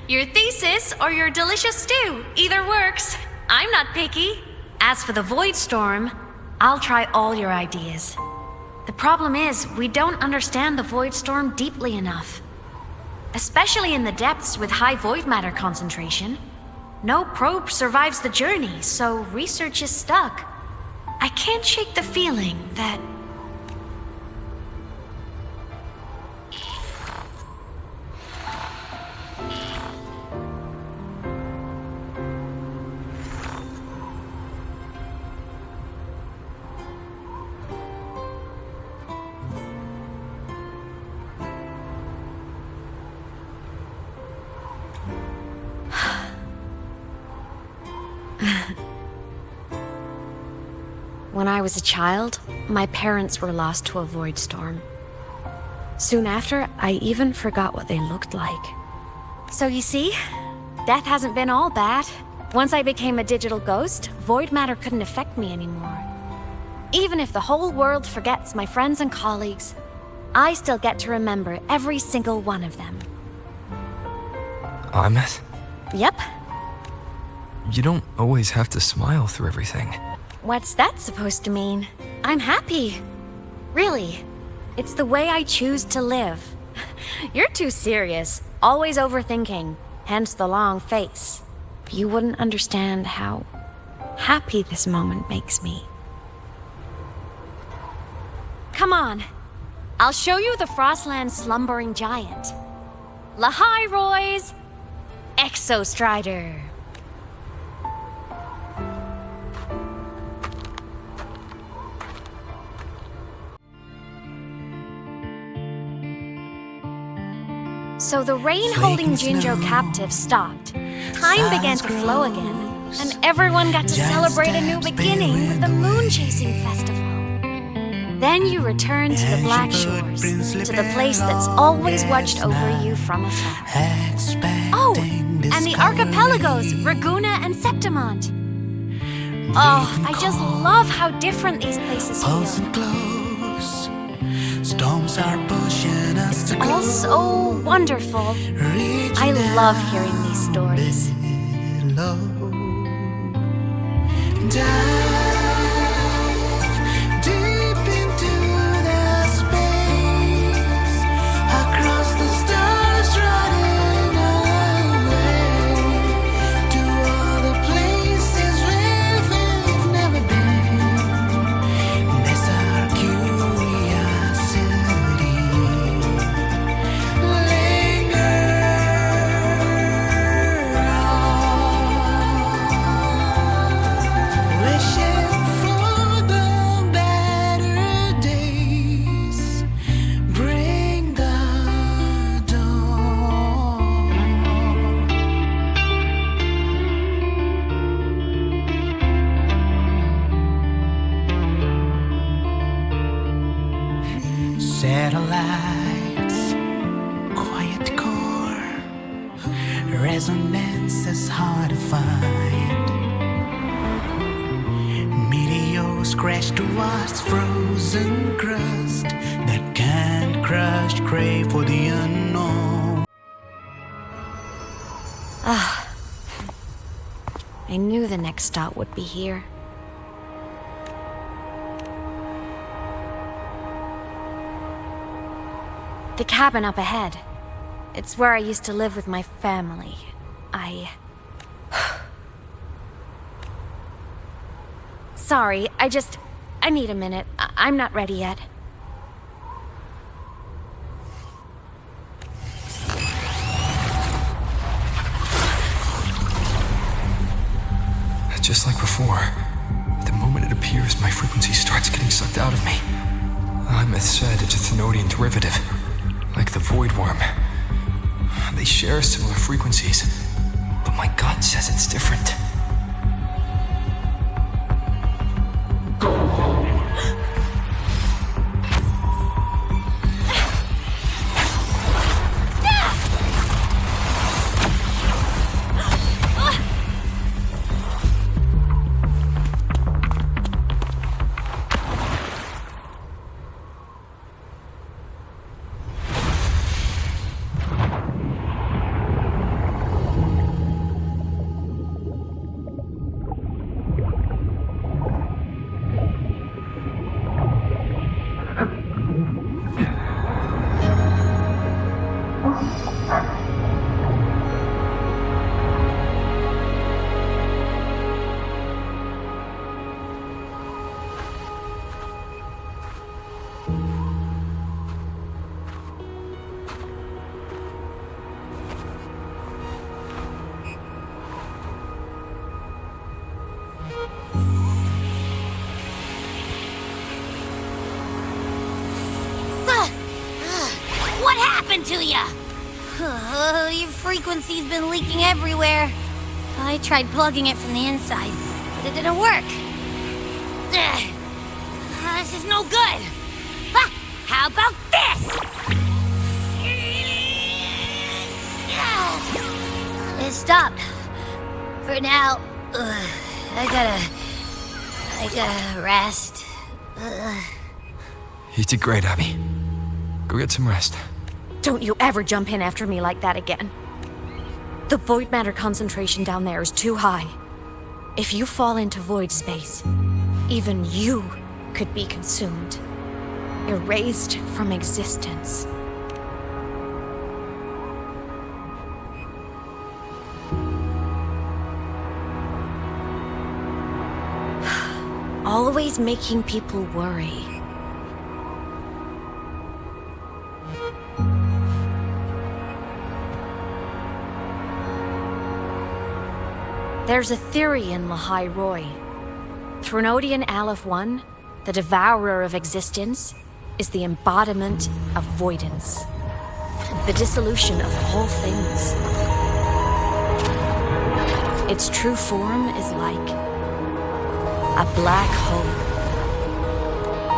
Your thesis or your delicious stew, either works. I'm not picky. As for the Voidstorm, I'll try all your ideas. The problem is, we don't understand the Voidstorm deeply enough. Especially in the depths with high void matter concentration. No probe survives the journey, so research is stuck. I can't shake the feeling that... When I was a child, my parents were lost to a void storm. Soon after, I even forgot what they looked like. So you see, death hasn't been all bad. Once I became a digital ghost, void matter couldn't affect me anymore. Even if the whole world forgets my friends and colleagues, I still get to remember every single one of them. AEMEATH? Yep. You don't always have to smile through everything. What's that supposed to mean? I'm happy. Really. It's the way I choose to live. You're too serious, always overthinking, hence the long face. You wouldn't understand how happy this moment makes me. Come on. I'll show you the Frostland slumbering giant. Lahai Roy's Exostrider. So the rain holding Jinjo captive stopped. Time began to flow again, and everyone got to celebrate a new beginning with the Moon Chasing Festival. Then you returned to the Black Shores, to the place that's always watched over you from afar. Oh, and the archipelagos, Raguna and Septimont. Oh, I just love how different these places feel. Storms are pushing us It's all so wonderful. I love hearing these stories. Deep into the space, across the stars, running away to all the places where we've never been. That's our curiosity. Wishing for the better days, bring the dawn. Satellites, quiet core, resonance is hard to find. Meteors crash towards frozen crust that can't crush, crave for the unknown. Ah, I knew the next stop would be here. The cabin up ahead. It's where I used to live with my family. Sorry, I need a minute. I'm not ready yet. Just like before, the moment it appears, my frequency starts getting sucked out of me. AEMEATH said it's a Thenodian derivative, like the Void Worm. They share similar frequencies, but my gut says it's different. What happened to ya? Your frequency's been leaking everywhere. I tried plugging it from the inside, but it didn't work. Ugh. This is no good. Ah, how about this? It stopped. For now. I gotta rest. You did great, Abby. Go get some rest. Don't you ever jump in after me like that again. The void matter concentration down there is too high. If you fall into void space, even you could be consumed, erased from existence. Always making people worry. There's a theory in Lahai Roy. Threnodian Aleph 1, the devourer of existence, is the embodiment of voidance, the dissolution of all things. Its true form is like a black hole.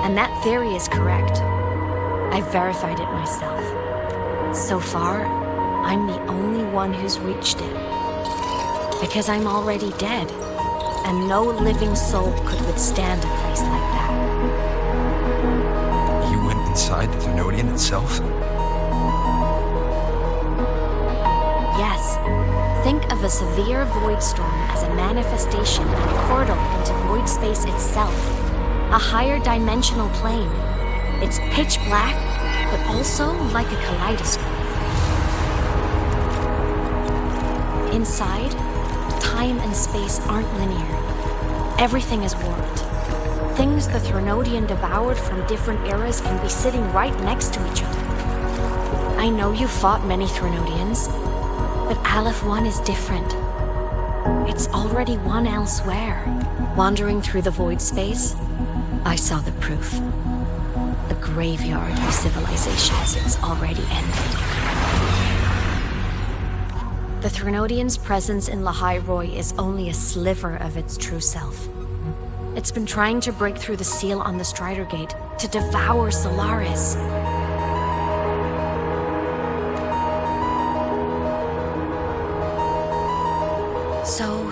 And that theory is correct. I verified it myself. So far, I'm the only one who's reached it. Because I'm already dead, and no living soul could withstand a place like that. You went inside the Threnodian itself? Yes. Think of a severe void storm as a manifestation and portal into void space itself. A higher dimensional plane. It's pitch black, but also like a kaleidoscope. Inside, time and space aren't linear. Everything is warped. Things the Threnodian devoured from different eras can be sitting right next to each other. I know you fought many Threnodians, but Aleph 1 is different. It's already one elsewhere. Wandering through the void space, I saw the proof. A graveyard of civilizations it's already ended. The Threnodian's presence in Lahai Roy is only a sliver of its true self. It's been trying to break through the seal on the Strider Gate to devour Solaris. So,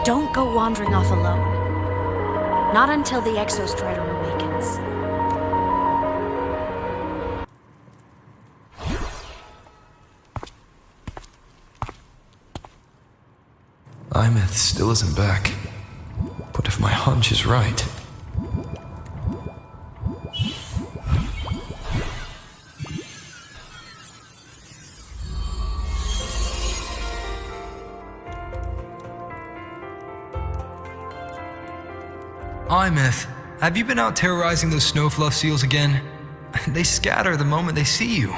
don't go wandering off alone. Not until the Exostrider awakens. AEMEATH still isn't back. But if my hunch is right... AEMEATH, have you been out terrorizing those snowfluff seals again? They scatter the moment they see you.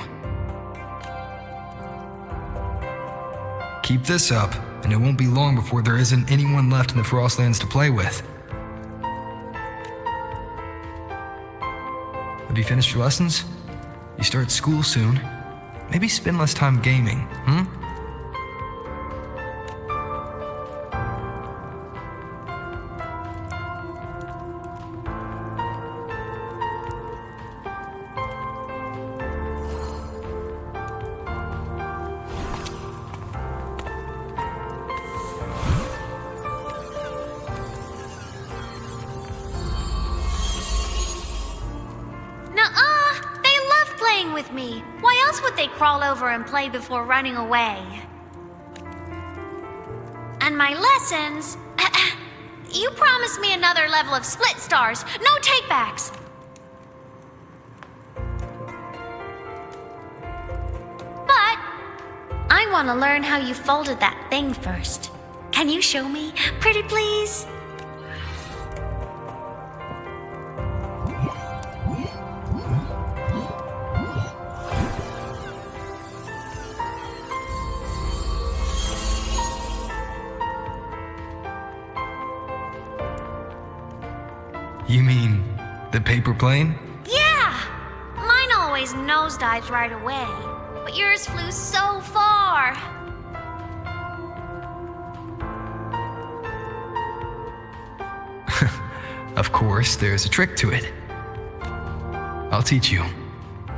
Keep this up, and it won't be long before there isn't anyone left in the Frostlands to play with. Have you finished your lessons? You start school soon. Maybe spend less time gaming, With me. Why else would they crawl over and play before running away? And my lessons... You promised me another level of split stars. No takebacks. But I want to learn how you folded that thing first. Can you show me? Pretty please? You mean the paper plane? Yeah! Mine always nosedives right away, but yours flew so far. Of Of course, there's a trick to it. I'll teach you.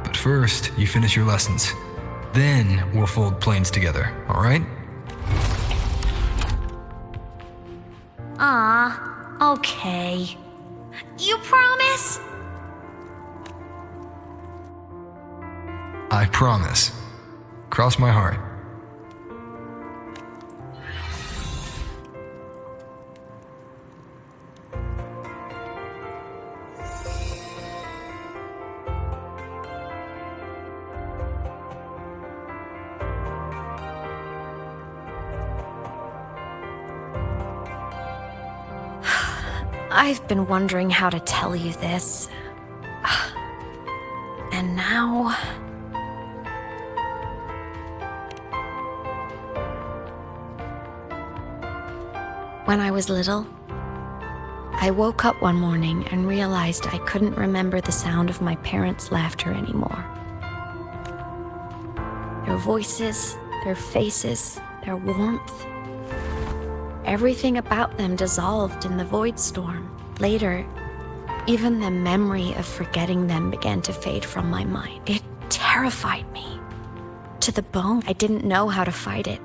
But first, you finish your lessons. Then we'll fold planes together, alright? Okay. You promise? I promise. Cross my heart. I've been wondering how to tell you this. And now... When I was little, I woke up one morning and realized I couldn't remember the sound of my parents' laughter anymore. Their voices, their faces, their warmth. Everything about them dissolved in the void storm. Later, even the memory of forgetting them began to fade from my mind. It terrified me to the bone. I didn't know how to fight it.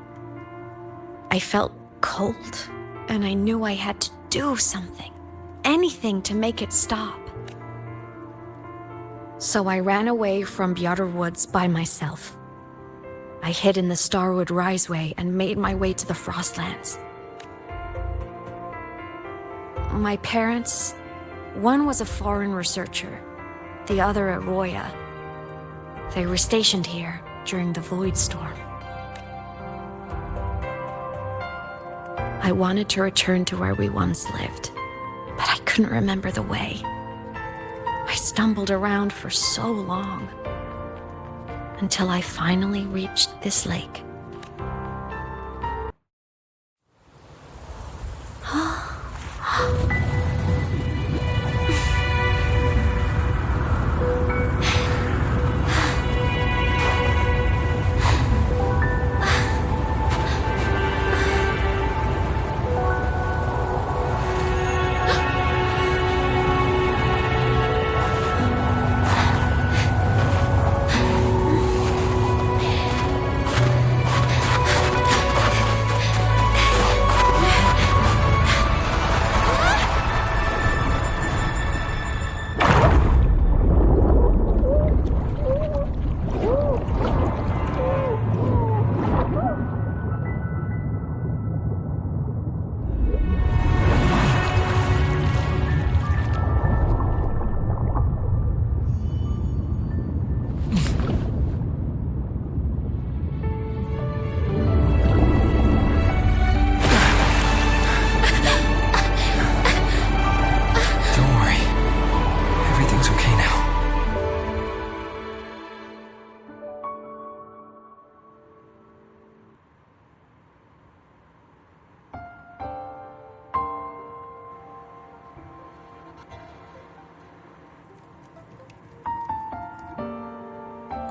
I felt cold, and I knew I had to do something, anything to make it stop. So I ran away from Bjotr Woods by myself. I hid in the Starwood Riseway and made my way to the Frostlands. My parents, one was a foreign researcher, the other a Roya. They were stationed here during the Void Storm. I wanted to return to where we once lived, but I couldn't remember the way. I stumbled around for so long, until I finally reached this lake.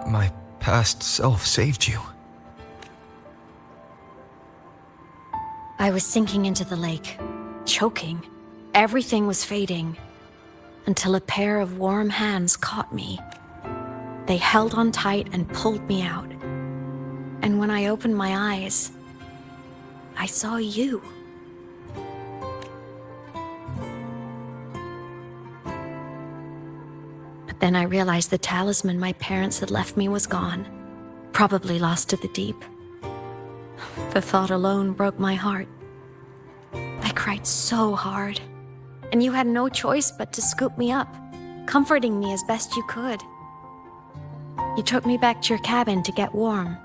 My past self saved you. I was sinking into the lake, choking. Everything was fading, until a pair of warm hands caught me. They held on tight and pulled me out. And when I opened my eyes, I saw you. But then I realized the talisman my parents had left me was gone, probably lost to the deep. The thought alone broke my heart. I cried so hard, and you had no choice but to scoop me up, comforting me as best you could. You took me back to your cabin to get warm,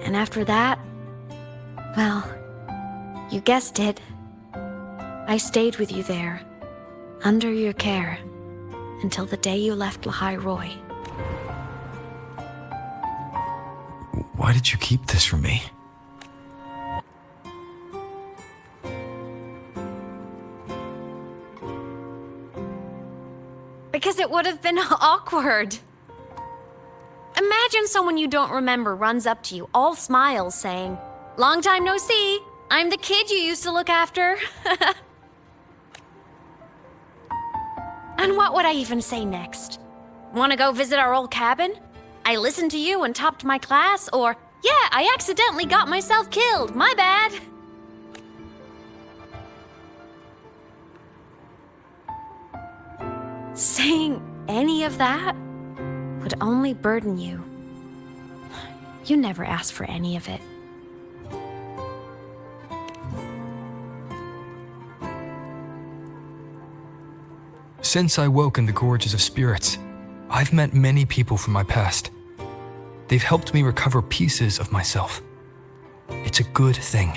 and after that, well, you guessed it. I stayed with you there, under your care, until the day you left Lahai Roy. Why did you keep this from me? Because it would have been awkward. Imagine someone you don't remember runs up to you, all smiles, saying, "Long time no see. I'm the kid you used to look after." And what would I even say next? Want to go visit our old cabin? I listened to you and topped my class, or, yeah, I accidentally got myself killed, my bad. Saying any of that would only burden you. You never asked for any of it. Since I woke in the Gorges of Spirits, I've met many people from my past. They've helped me recover pieces of myself. It's a good thing.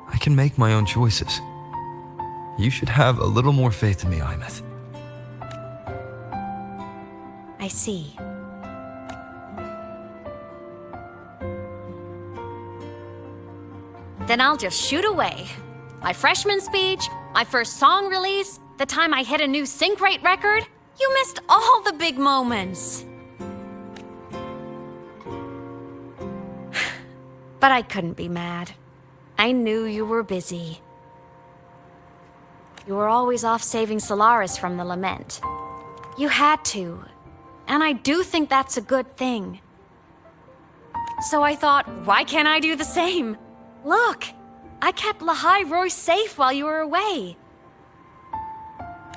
I can make my own choices. You should have a little more faith in me, AEMEATH. I see. Then I'll just shoot away. My freshman speech, my first song release, the time I hit a new sync rate record. You missed all the big moments. But I couldn't be mad. I knew you were busy. You were always off saving Solaris from the lament. You had to, and I do think that's a good thing. So I thought, why can't I do the same? Look, I kept Lahai Roy safe while you were away.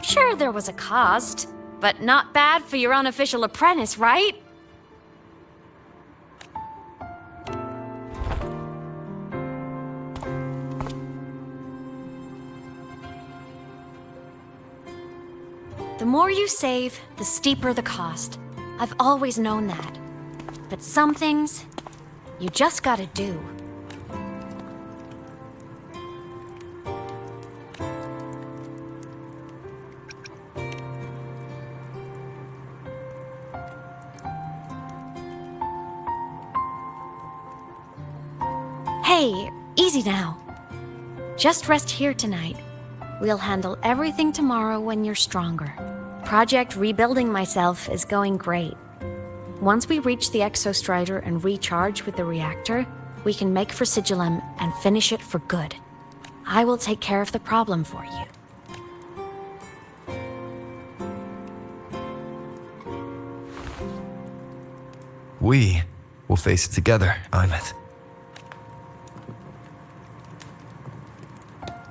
Sure, there was a cost, but not bad for your unofficial apprentice, right? The more you save, the steeper the cost. I've always known that. But some things, you just gotta do. Hey, easy now. Just rest here tonight. We'll handle everything tomorrow when you're stronger. Project Rebuilding Myself is going great. Once we reach the Exostrider and recharge with the reactor, we can make for Sigillum and finish it for good. I will take care of the problem for you. We will face it together, AEMEATH.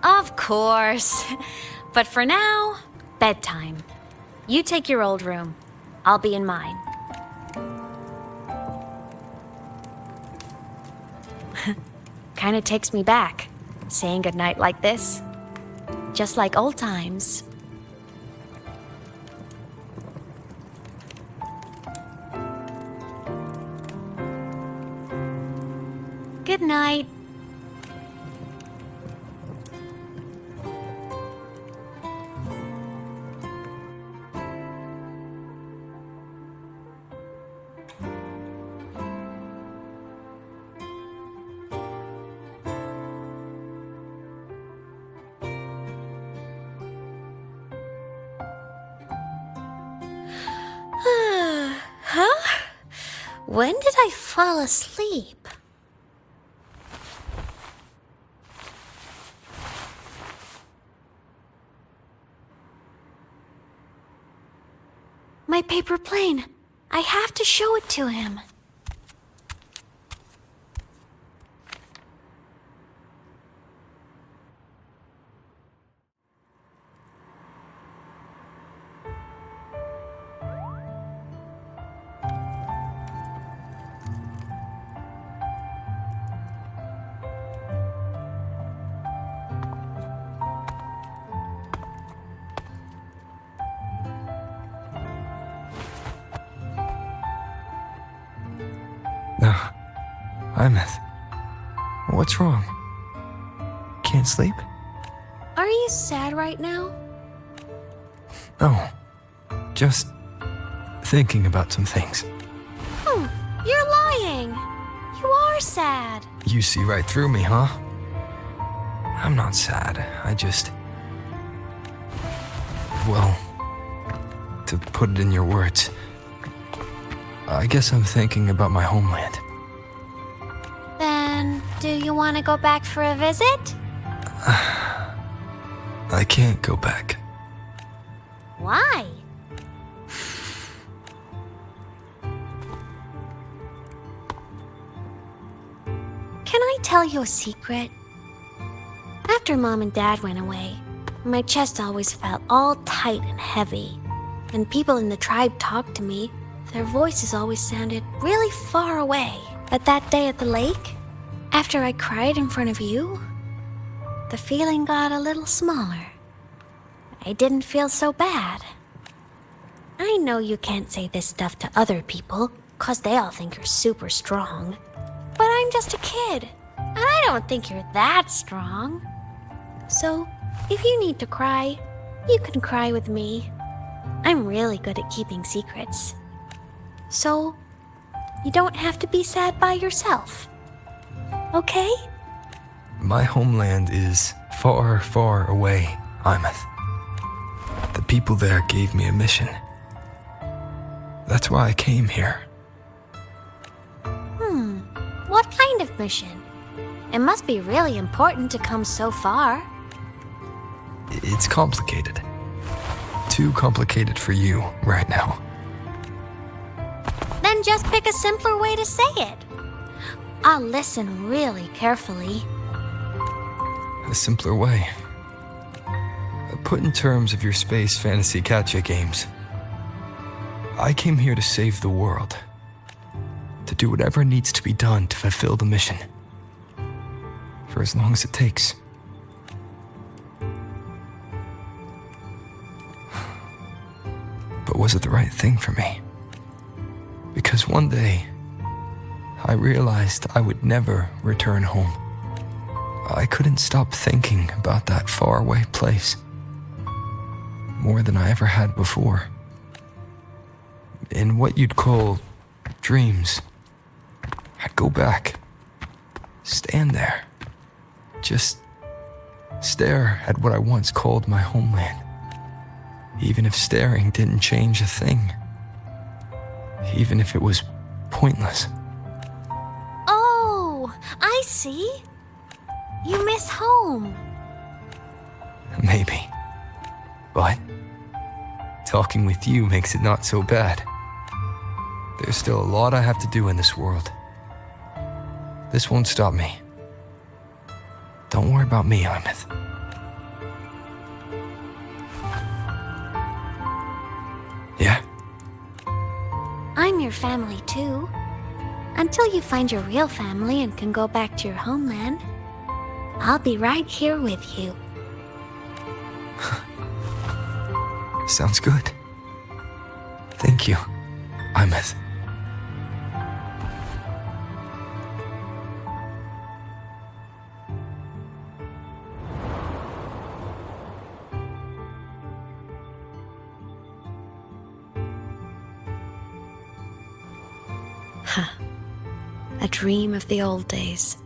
Of course. But for now, bedtime. You take your old room. I'll be in mine. Kinda takes me back, saying goodnight like this. Just like old times. Good night. Huh? When did I fall asleep? My paper plane. I have to show it to him. AEMEATH, what's wrong? Can't sleep? Are you sad right now? No, just thinking about some things. You're lying. You are sad. You see right through me, huh? I'm not sad. I just... Well, to put it in your words, I guess I'm thinking about my homeland. Then, do you want to go back for a visit? I can't go back. Why? Can I tell you a secret? After Mom and Dad went away, my chest always felt all tight and heavy. When people in the tribe talked to me, their voices always sounded really far away. But that day at the lake, after I cried in front of you, the feeling got a little smaller. I didn't feel so bad. I know you can't say this stuff to other people, 'cause they all think you're super strong. But I'm just a kid, and I don't think you're that strong. So, if you need to cry, you can cry with me. I'm really good at keeping secrets. So, you don't have to be sad by yourself. Okay? My homeland is far, far away, AEMEATH. The people there gave me a mission. That's why I came here. What kind of mission? It must be really important to come so far. It's complicated. Too complicated for you right now. Then just pick a simpler way to say it. I'll listen really carefully. A simpler way. Put in terms of your space fantasy gacha games. I came here to save the world. To do whatever needs to be done to fulfill the mission. For as long as it takes. But was it the right thing for me? Because one day, I realized I would never return home. I couldn't stop thinking about that faraway place. More than I ever had before. In what you'd call dreams, I'd go back, stand there, just stare at what I once called my homeland. Even if staring didn't change a thing. Even if it was pointless. Oh, I see. You miss home. Maybe. But talking with you makes it not so bad. There's still a lot I have to do in this world. This won't stop me. Don't worry about me, AEMEATH. Yeah? I'm your family too. Until you find your real family and can go back to your homeland, I'll be right here with you. Sounds good. Thank you, AEMEATH. A dream of the old days.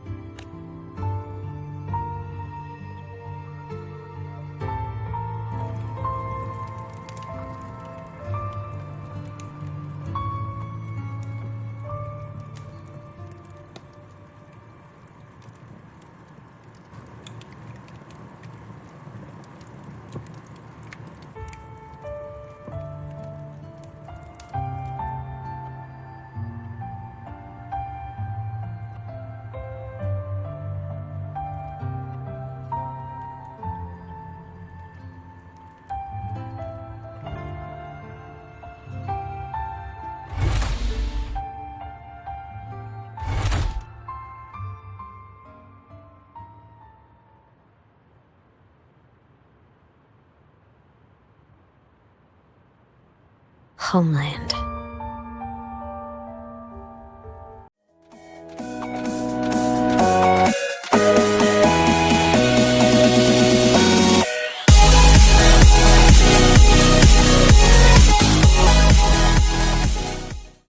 Homeland.